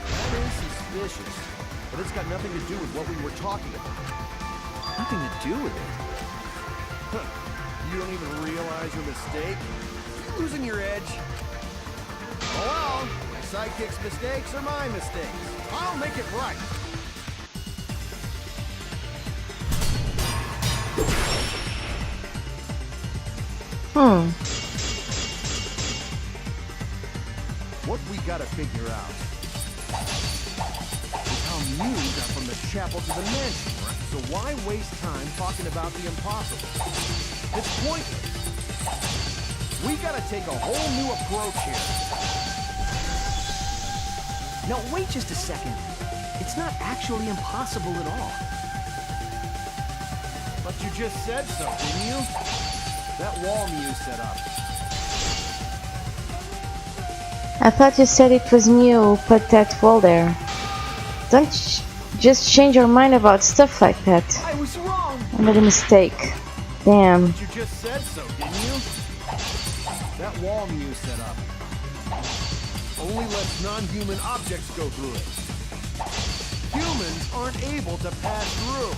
S4: That is suspicious. But it's got nothing to do with what we were talking about.
S2: Nothing to do with it.
S4: Huh. You don't even realize your mistake? You're losing your edge. Oh well, my sidekick's mistakes are my mistakes. I'll make it right. What we gotta figure out is how Mew got from the chapel to the mansion, right? So why waste time talking about the impossible? It's pointless. We gotta take a whole new approach here.
S2: Now, wait just a second. It's not actually impossible at all.
S4: But you just said so, didn't you? That wall Mew set up.
S1: I thought you said it was Mew who put that wall there. Don't just change your mind about stuff like that.
S4: I was wrong!
S1: I made a mistake. Damn.
S4: But you just said so, didn't you? That wall Mew set up only lets non-human objects go through it. Humans aren't able to pass through.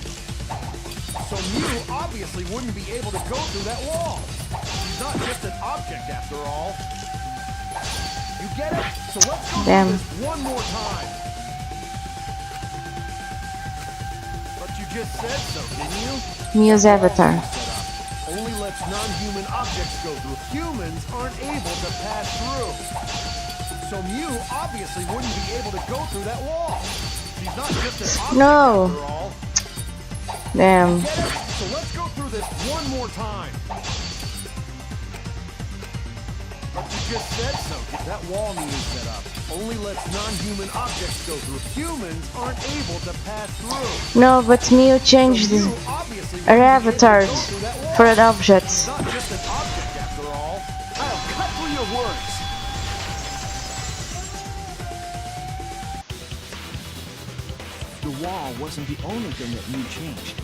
S4: So Mew obviously wouldn't be able to go through that wall. She's not just an object after all. You get it? So let's go through this one more time. But you just said so, didn't you?
S1: Mew's avatar.
S4: Only lets non-human objects go through. Humans aren't able to pass through. So Mew obviously wouldn't be able to go through that wall. She's not just an object after all.
S1: Damn.
S4: Get it? So let's go through this one more time. But you just said so. That wall Mew set up only lets non-human objects go through. Humans aren't able to pass through.
S1: No, but Mew changed her avatar for an object.
S4: It's not just an object after all. I'll cut through your words.
S2: The wall wasn't the only thing that Mew changed.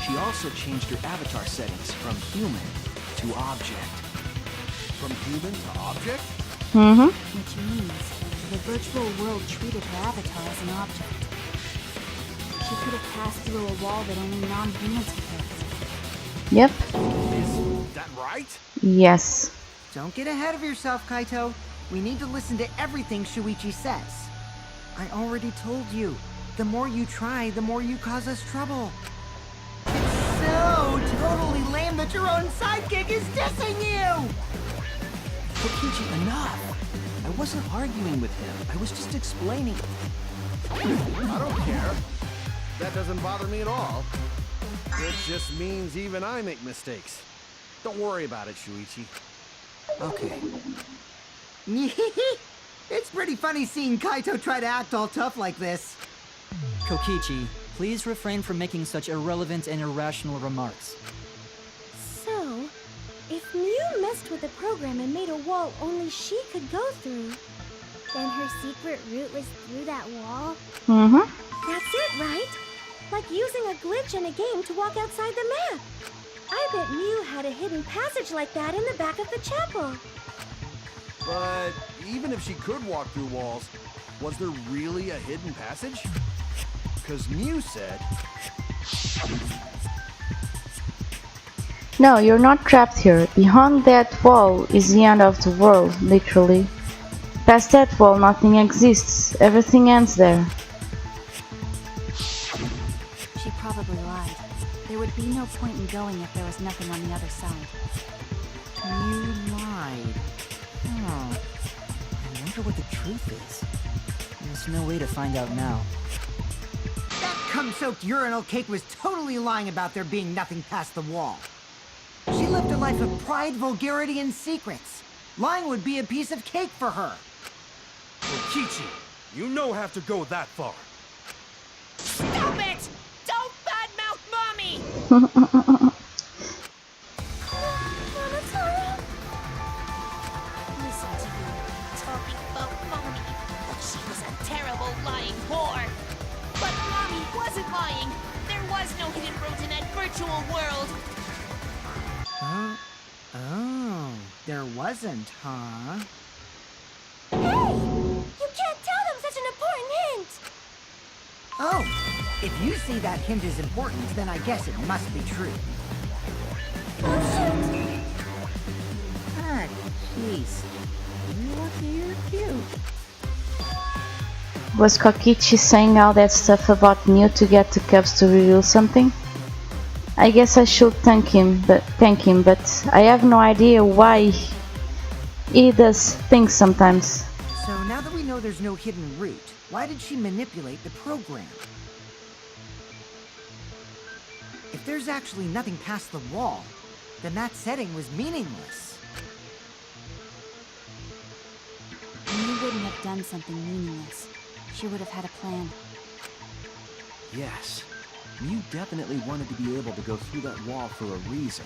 S2: She also changed her avatar settings from human to object.
S4: From human to object?
S1: Mm-hmm.
S8: Which means the virtual world treated her avatar as an object. She could have passed through a wall that only non-humans could go through.
S1: Yep.
S4: Is that right?
S1: Yes.
S6: Don't get ahead of yourself, Kaito. We need to listen to everything Shuichi says. I already told you. The more you try, the more you cause us trouble. It's so totally lame that your own sidekick is dissing you!
S2: Kokichi, enough! I wasn't arguing with him. I was just explaining.
S4: I don't care. That doesn't bother me at all. It just means even I make mistakes. Don't worry about it, Shuichi.
S2: Okay.
S6: It's pretty funny seeing Kaito try to act all tough like this.
S7: Kokichi, please refrain from making such irrelevant and irrational remarks.
S5: So, if Mew messed with the program and made a wall only she could go through, then her secret route was through that wall?
S1: Mm-hmm.
S5: That's it, right? Like using a glitch in a game to walk outside the map. I bet Mew had a hidden passage like that in the back of the chapel.
S4: But even if she could walk through walls, was there really a hidden passage? Because Mew said...
S1: No, you're not trapped here. Beyond that wall is the end of the world, literally. Past that wall, nothing exists. Everything ends there.
S8: She probably lied. There would be no point in going if there was nothing on the other side.
S6: You lied.
S7: I wonder what the truth is. There's no way to find out now.
S6: That cum-soaked urinal cake was totally lying about there being nothing past the wall. She lived a life of pride, vulgarity, and secrets. Lying would be a piece of cake for her.
S4: Kokichi, you don't have to go that far.
S9: Stop it! Don't badmouth Mommy! Listen to you, talking about Mommy. She was a terrible lying whore. But Mommy wasn't lying. There was no hidden road in that virtual world.
S6: Huh? Oh, there wasn't, huh?
S5: Hey! You can't tell them such an important hint!
S6: Oh, if you see that hint is important, then I guess it must be true.
S5: Oh, shoot!
S6: Ah, jeez. You're cute.
S1: Was Kokichi saying all that stuff about Mew to get to Cubs to reveal something? I guess I should thank him, but I have no idea why he does things sometimes.
S6: So now that we know there's no hidden route, why did she manipulate the program? If there's actually nothing past the wall, then that setting was meaningless.
S8: Mew wouldn't have done something meaningless. She would have had a plan.
S2: Yes. Mew definitely wanted to be able to go through that wall for a reason.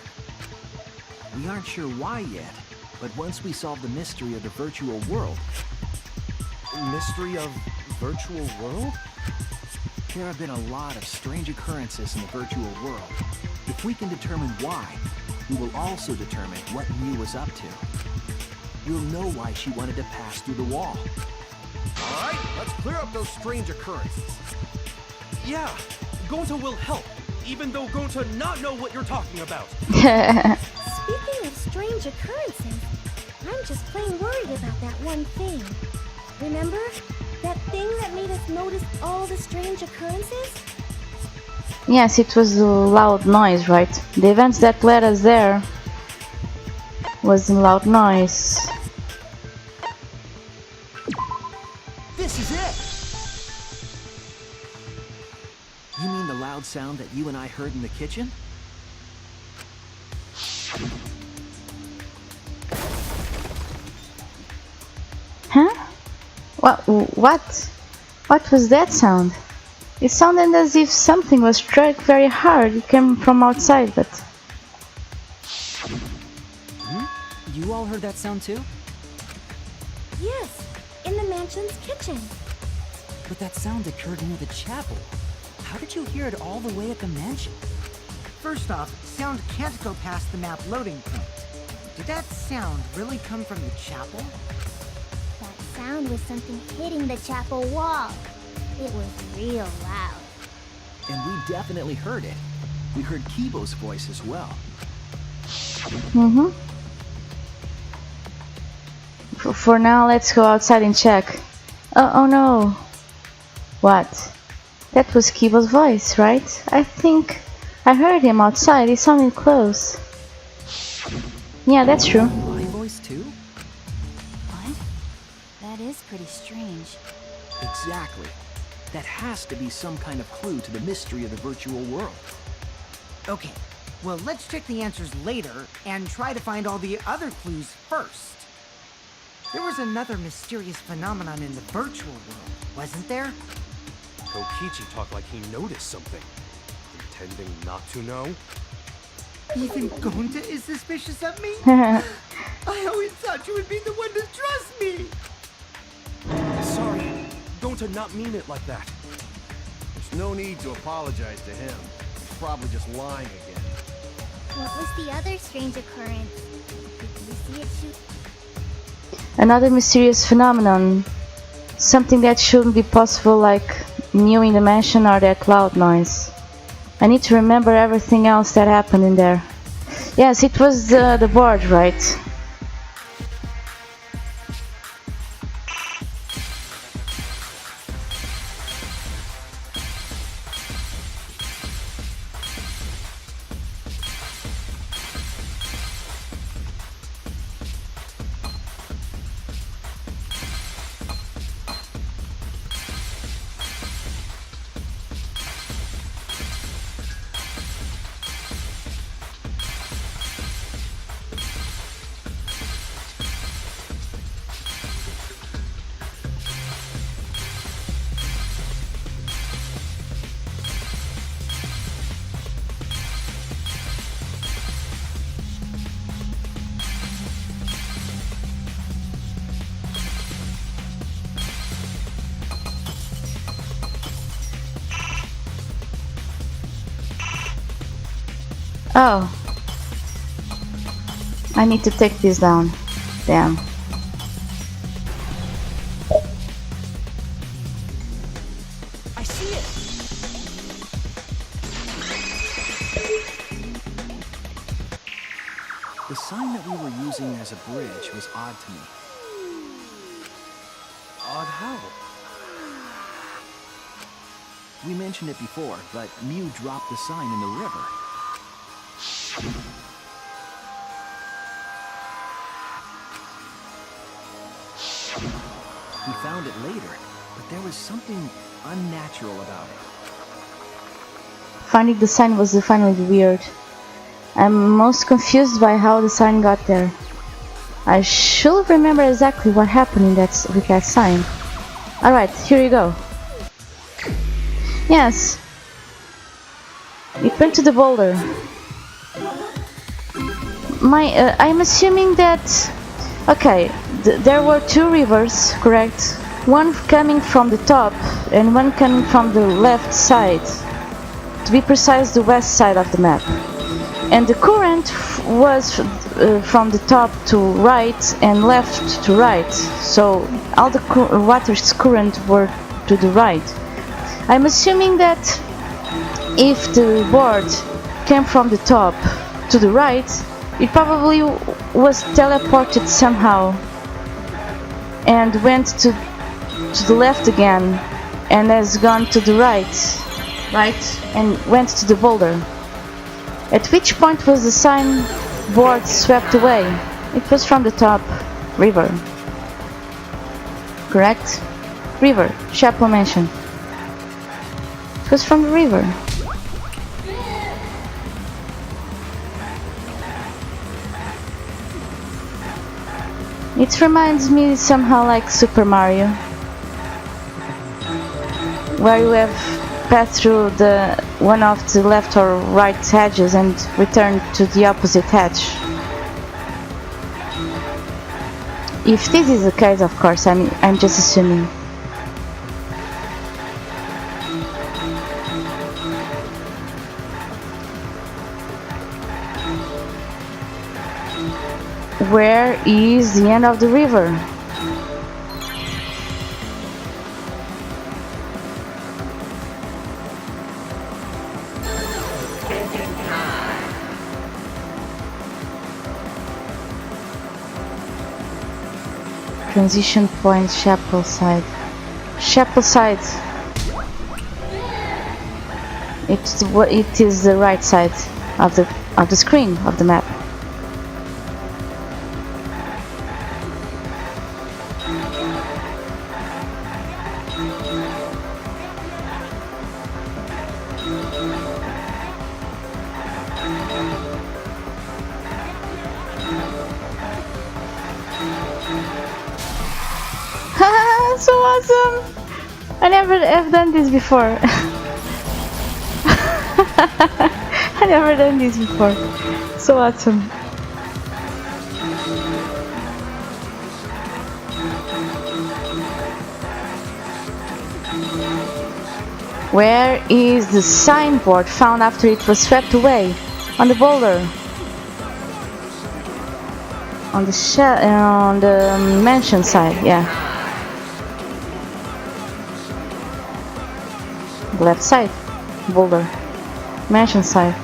S2: We aren't sure why yet, but once we solve the mystery of the virtual world...
S4: Mystery of virtual world?
S2: There have been a lot of strange occurrences in the virtual world. If we can determine why, we will also determine what Mew was up to. We'll know why she wanted to pass through the wall.
S4: Alright, let's clear up those strange occurrences. Yeah, Gonta will help, even though Gonta not know what you're talking about.
S5: Speaking of strange occurrences, I'm just plain worried about that one thing. Remember? That thing that made us notice all the strange occurrences?
S1: Yes, it was the loud noise, right? The events that led us there was the loud noise.
S2: This is it! You mean the loud sound that you and I heard in the kitchen?
S1: Huh? What? What was that sound? It sounded as if something was struck very hard. It came from outside, but...
S7: You all heard that sound too?
S5: Yes, in the mansion's kitchen.
S7: But that sound occurred near the chapel. How did you hear it all the way at the mansion?
S6: First off, sound can't go past the map loading point. Did that sound really come from the chapel?
S5: That sound was something hitting the chapel wall. It was real loud.
S2: And we definitely heard it. We heard Kibo's voice as well.
S1: For now, let's go outside and check. Oh no. What? That was Kibo's voice, right? I think I heard him outside. He sounded close. Yeah, that's true.
S7: My voice too?
S8: What? That is pretty strange.
S2: Exactly. That has to be some kind of clue to the mystery of the virtual world.
S6: Okay, well let's check the answers later and try to find all the other clues first. There was another mysterious phenomenon in the virtual world, wasn't there?
S4: Kokichi talked like he noticed something, pretending not to know.
S6: Even Gonta is suspicious of me? I always thought you would be the one to trust me!
S4: Sorry, Gonta not mean it like that. There's no need to apologize to him. He's probably just lying again.
S5: What was the other strange occurrence? Did you see it shoot?
S1: Another mysterious phenomenon. Something that shouldn't be possible, like Mew in the mansion or that loud noise. I need to remember everything else that happened in there. Yes, it was the board, right? Oh. I need to take this down. Damn.
S2: I see it! The sign that we were using as a bridge was odd to me.
S4: Odd how?
S2: We mentioned it before, but Mew dropped the sign in the river. We found it later, but there was something unnatural about it.
S1: Finding the sign was definitely weird. I'm most confused by how the sign got there. I should remember exactly what happened with that sign. Alright, here you go. Yes. It went to the boulder. I'm assuming that... Okay, there were two rivers, correct? One coming from the top and one coming from the left side. To be precise, the west side of the map. And the current was from the top to right and left to right. So all the water's current were to the right. I'm assuming that if the board came from the top to the right, it probably was teleported somehow and went to the left again and has gone to the right, and went to the boulder. At which point was the signboard swept away? It was from the top river. Correct? River, Chapel Mansion. It was from the river. It reminds me somehow like Super Mario, where you have passed through one of the left or right edges and returned to the opposite edge. If this is the case, of course, I'm just assuming. Where is the end of the river? Transition point, Chapel side. Chapel side. It is the right side of the screen of the map. So awesome! I never have done this before. I never done this before. So awesome. Where is the signboard found after it was swept away? On the boulder. On the mansion side, yeah. Left side, boulder, mansion side.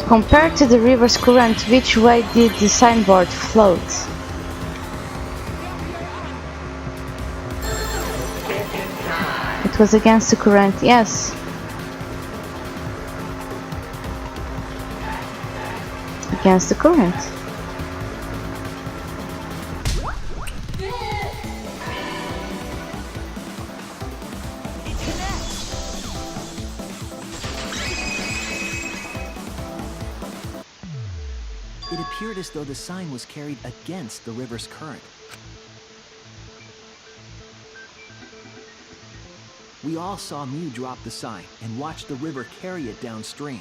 S1: Compared to the river's current, which way did the signboard float? It was against the current, yes. Against the current.
S2: It appeared as though the sign was carried against the river's current. We all saw Mew drop the sign and watch the river carry it downstream.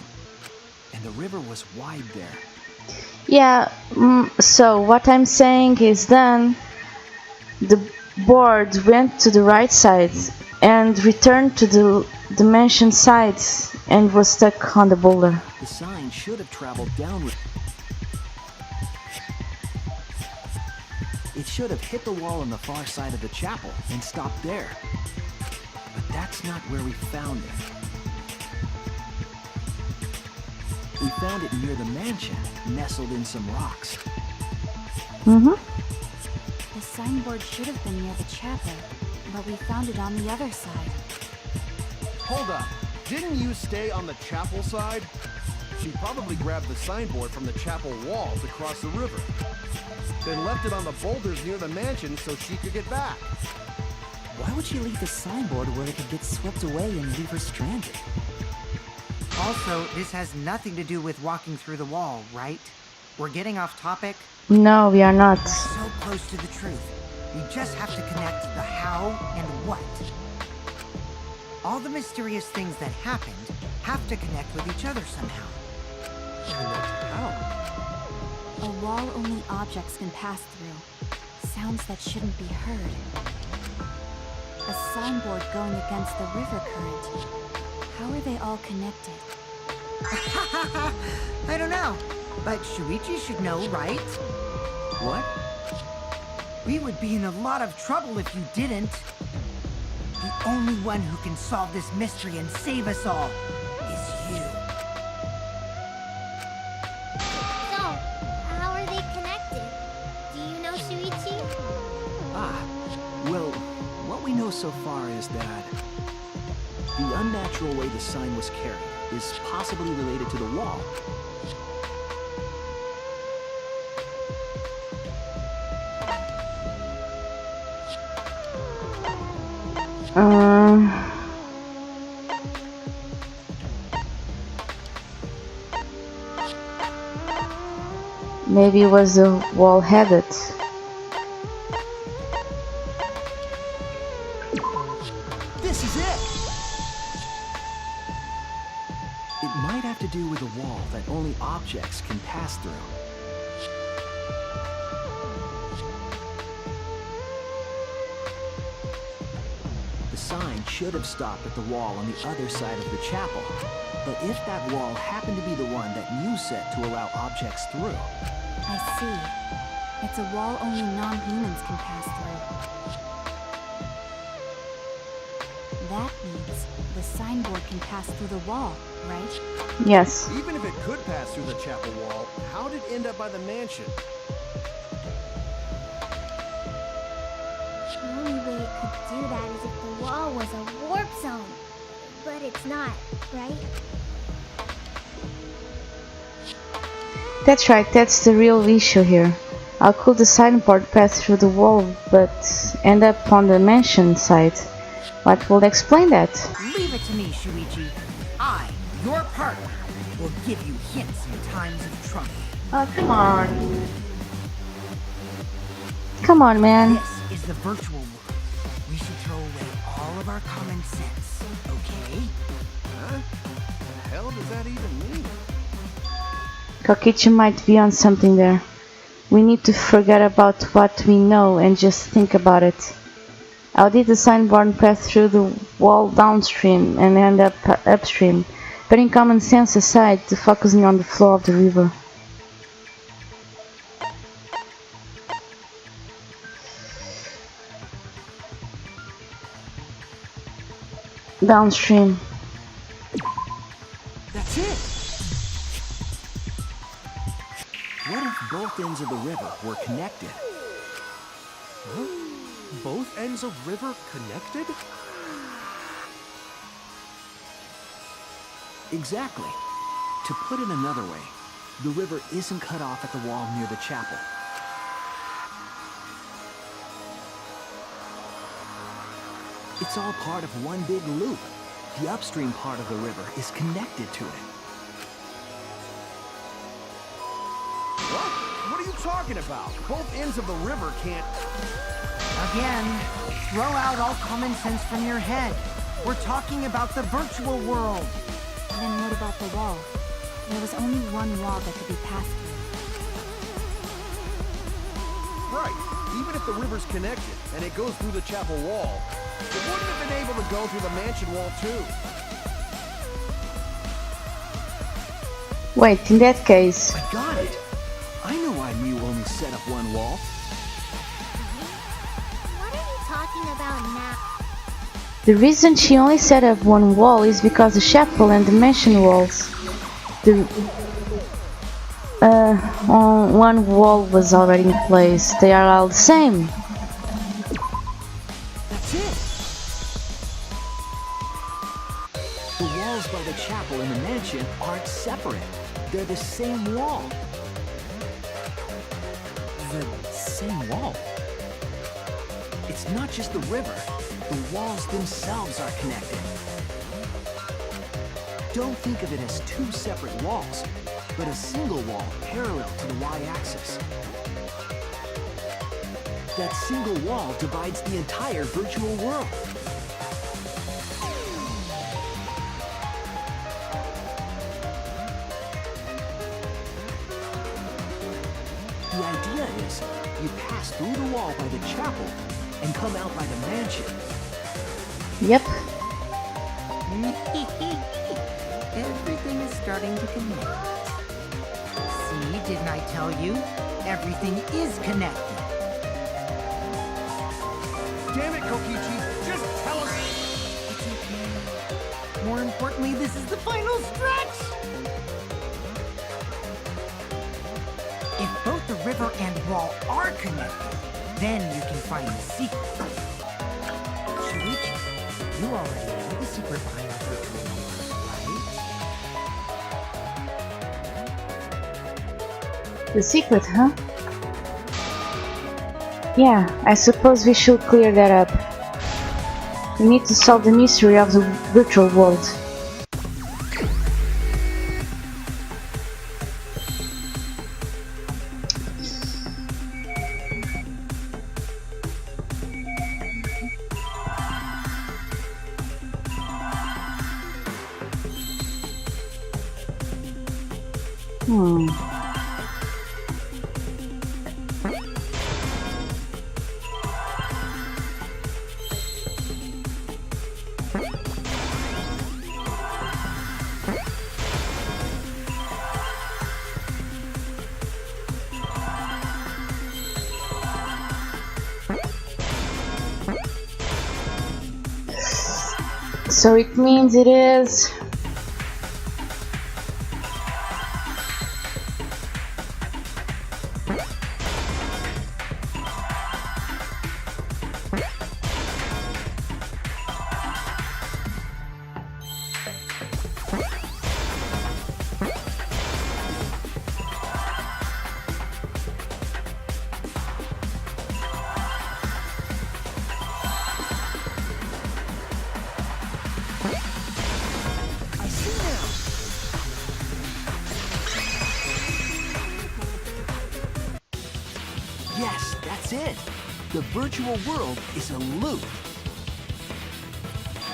S2: And the river was wide there.
S1: Yeah, so what I'm saying is then the board went to the right side and returned to the mansion side and was stuck on the boulder.
S2: The sign should have traveled downward. It should have hit the wall on the far side of the chapel and stopped there. But that's not where we found it. We found it near the mansion, nestled in some rocks.
S8: The signboard should have been near the chapel, but we found it on the other side.
S4: Hold up. Didn't you stay on the chapel side? She probably grabbed the signboard from the chapel wall to cross the river. Then left it on the boulders near the mansion so she could get back.
S7: Why would she leave the signboard where it could get swept away and leave her stranded?
S6: Also, this has nothing to do with walking through the wall, right? We're getting off topic.
S1: No, we are not.
S6: We're so close to the truth. You just have to connect the how and what. All the mysterious things that happened have to connect with each other somehow.
S4: How?
S8: A wall only objects can pass through. Sounds that shouldn't be heard. A signboard going against the river current. How are they all connected?
S6: I don't know, but Shuichi should know, right?
S2: What?
S6: We would be in a lot of trouble if you didn't. The only one who can solve this mystery and save us all is you.
S5: So, how are they connected? Do you know, Shuichi?
S2: Well, what we know so far is that the unnatural way the sign was carried is possibly related to the wall.
S1: Maybe it was the wall headed.
S2: This is it! It might have to do with a wall that only objects can pass through. The sign should have stopped at the wall on the other side of the chapel. But if that wall happened to be the one that you set to allow objects through,
S8: I see. It's a wall only non-humans can pass through. That means the signboard can pass through the wall, right?
S1: Yes.
S4: Even if it could pass through the chapel wall, how did it end up by the mansion?
S5: The only way it could do that is if the wall was a warp zone. But it's not, right?
S1: That's right, that's the real issue here. How could the signboard pass through the wall but end up on the mansion side? What will explain that?
S6: Leave it to me, Shuichi. I, your partner, will give you hints in times of trouble.
S1: Oh, come on. Come on, man.
S6: This is the virtual world. We should throw away all of our common sense, okay?
S4: Huh? The hell does that even mean?
S1: Kokichi might be on something there. We need to forget about what we know and just think about it. How did the signboard pass through the wall downstream and end up upstream, putting common sense aside to focusing on the flow of the river? Downstream.
S2: that's it! What if both ends of the river were connected?
S4: Huh? Both ends of river connected?
S2: Exactly. To put it another way, the river isn't cut off at the wall near the chapel. It's all part of one big loop. The upstream part of the river is connected to it.
S4: What? What are you talking about? Both ends of the river can't...
S6: Again, throw out all common sense from your head. We're talking about the virtual world.
S8: Then what about the wall? There was only one wall that could be passed through.
S4: Right. Even if the river's connected and it goes through the chapel wall, it wouldn't have been able to go through the mansion wall too.
S1: Wait, in that case...
S2: I got it! I know why Ryu only set up one wall.
S5: What are you talking about now?
S1: The reason she only set up one wall is because the chapel and the mansion walls. One wall was already in place. They are all the same.
S2: That's it! The walls by the chapel and the mansion aren't separate. They're the same wall.
S7: The same wall?
S2: It's not just the river. The walls themselves are connected. Don't think of it as two separate walls, but a single wall parallel to the y-axis. That single wall divides the entire virtual world. The idea is, you pass through the wall by the chapel and come out by the mansion.
S1: Yep.
S6: Everything is starting to connect. See, didn't I tell you? Everything is connected.
S4: Damn it, Kokichi! Just tell us!
S6: It's okay. More importantly, this is the final stretch! If both the river and wall are connected, then you can find the secret. Shuichi, you already know the secret behind the virtual world, right?
S1: The secret, huh? Yeah, I suppose we should clear that up. We need to solve the mystery of the virtual world. So it means it is...
S2: Yes, that's it. The virtual world is a loop.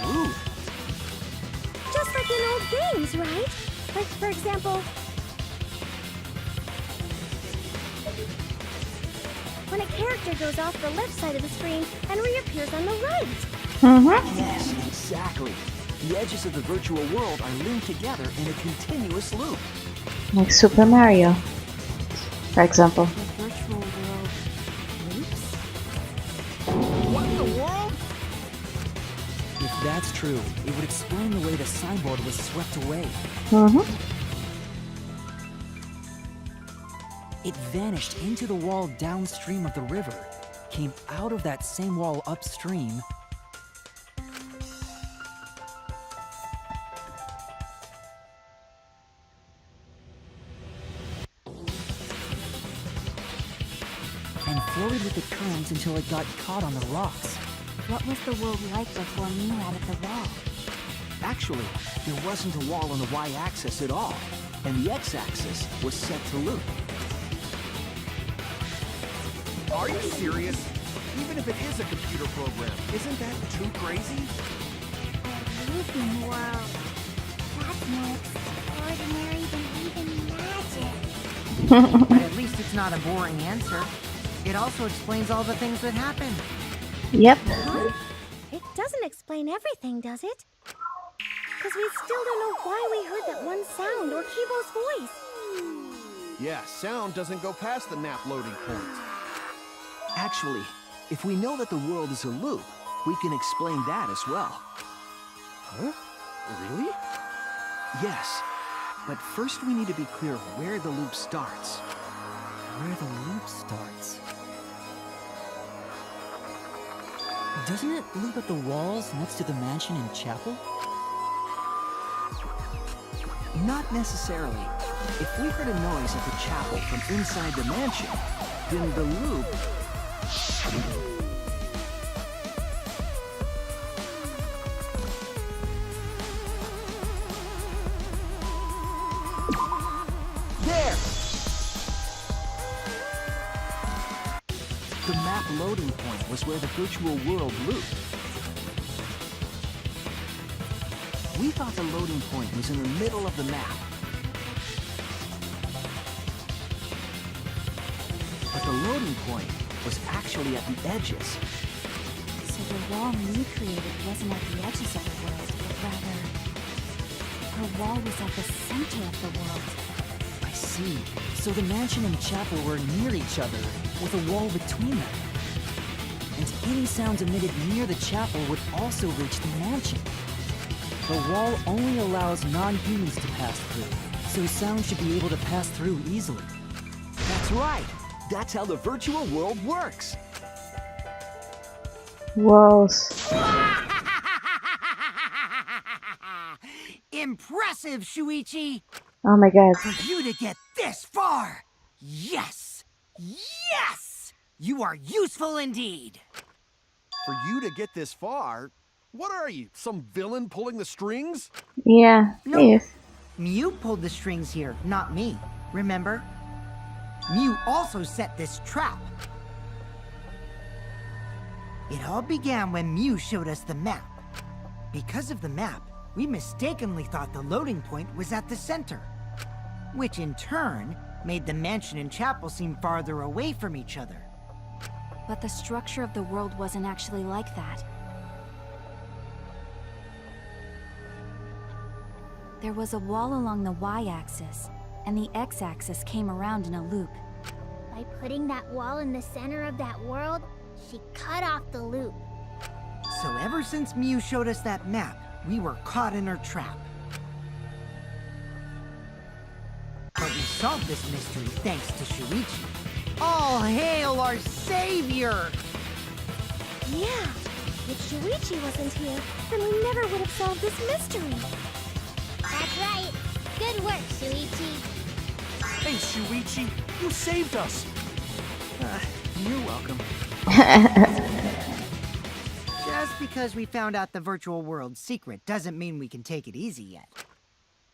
S2: Loop?
S5: Just like in old games, right? Like, for example, when a character goes off the left side of the screen and reappears on the right.
S2: Yes, exactly. The edges of the virtual world are linked together in a continuous loop.
S1: Like Super Mario, for example.
S8: The virtual world loops?
S4: What in the world?
S7: If that's true, it would explain the way the signboard was swept away. It vanished into the wall downstream of the river, came out of that same wall upstream, and floated with the current until it got caught on the rocks.
S8: What was the world like before Mew added the wall?
S2: Actually, there wasn't a wall on the y-axis at all, and the x-axis was set to loop.
S4: Are you serious? Even if it is a computer program, isn't that too crazy?
S5: A looping world. That's more extraordinary than even magic.
S6: But at least it's not a boring answer. It also explains all the things that happen.
S1: Yep.
S5: Huh? It doesn't explain everything, does it? Because we still don't know why we heard that one sound or Kibo's voice.
S4: Yeah, sound doesn't go past the nap loading point.
S2: Actually, if we know that the world is a loop, we can explain that as well.
S4: Huh? Really?
S2: Yes, but first we need to be clear where the loop starts.
S7: Where the loop starts. Doesn't it loop at the walls next to the mansion and chapel?
S2: Not necessarily. If we heard a noise at the chapel from inside the mansion, then the loop... There! The map loading point was where the virtual world looped. We thought the loading point was in the middle of the map. But the loading point was actually at the edges.
S8: So the wall Mew created wasn't at the edges of the world, but rather... her wall was at the center of the world.
S7: I see. So the mansion and chapel were near each other, with a wall between them. And any sounds emitted near the chapel would also reach the mansion. The wall only allows non-humans to pass through, so sound should be able to pass through easily.
S2: That's right. That's how the virtual world works.
S1: Whoa.
S6: Impressive, Shuichi!
S1: Oh my god.
S6: For you to get this far! Yes! Yes! You are useful indeed!
S4: For you to get this far? What are you, some villain pulling the strings?
S1: Yeah,
S6: No.
S1: yes.
S6: Mew pulled the strings here, not me. Remember? Mew also set this trap. It all began when Mew showed us the map. Because of the map, we mistakenly thought the loading point was at the center, which in turn made the mansion and chapel seem farther away from each other.
S8: But the structure of the world wasn't actually like that. There was a wall along the y-axis, and the x-axis came around in a loop.
S5: By putting that wall in the center of that world, she cut off the loop.
S6: So ever since Mew showed us that map, we were caught in her trap. But we solved this mystery thanks to Shuichi. All hail our savior!
S5: Yeah, if Shuichi wasn't here, then we never would have solved this mystery. That's right. Good work, Shuichi.
S4: Thanks, Shuichi. You saved us.
S2: You're welcome.
S6: Just because we found out the virtual world's secret doesn't mean we can take it easy yet.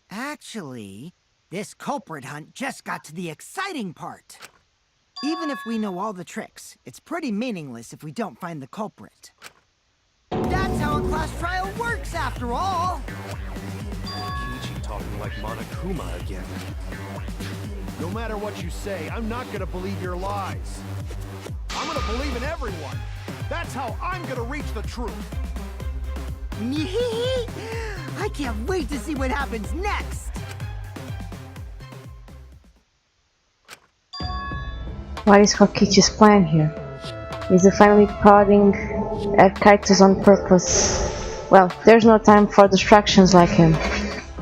S6: Actually, this culprit hunt just got to the exciting part. Even if we know all the tricks, it's pretty meaningless if we don't find the culprit. That's how a class trial works, after all!
S4: Kiichi talking like Monokuma again. No matter what you say, I'm not gonna believe your lies. I'm gonna believe in everyone. That's how I'm gonna reach the truth.
S6: I can't wait to see what happens next!
S1: What is Kokichi's plan here? Is he finally prodding at Kaitos on purpose? Well, there's no time for distractions like him.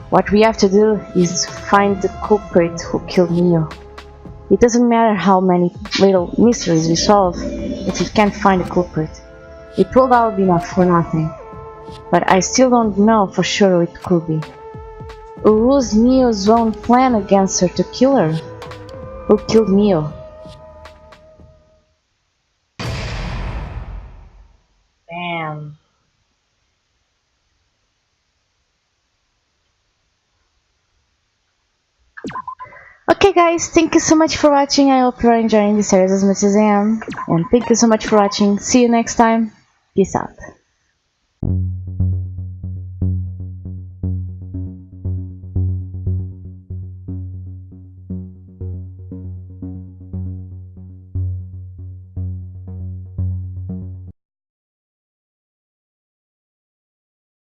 S1: What we have to do is find the culprit who killed Mio. It doesn't matter how many little mysteries we solve if we can't find the culprit. It will all be enough for nothing. But I still don't know for sure who it could be. Who was Mio's own plan against her to kill her? Who killed Mio? Damn. Okay guys, thank you so much for watching. I hope you are enjoying this series as much as I am. And thank you so much for watching. See you next time. Peace out.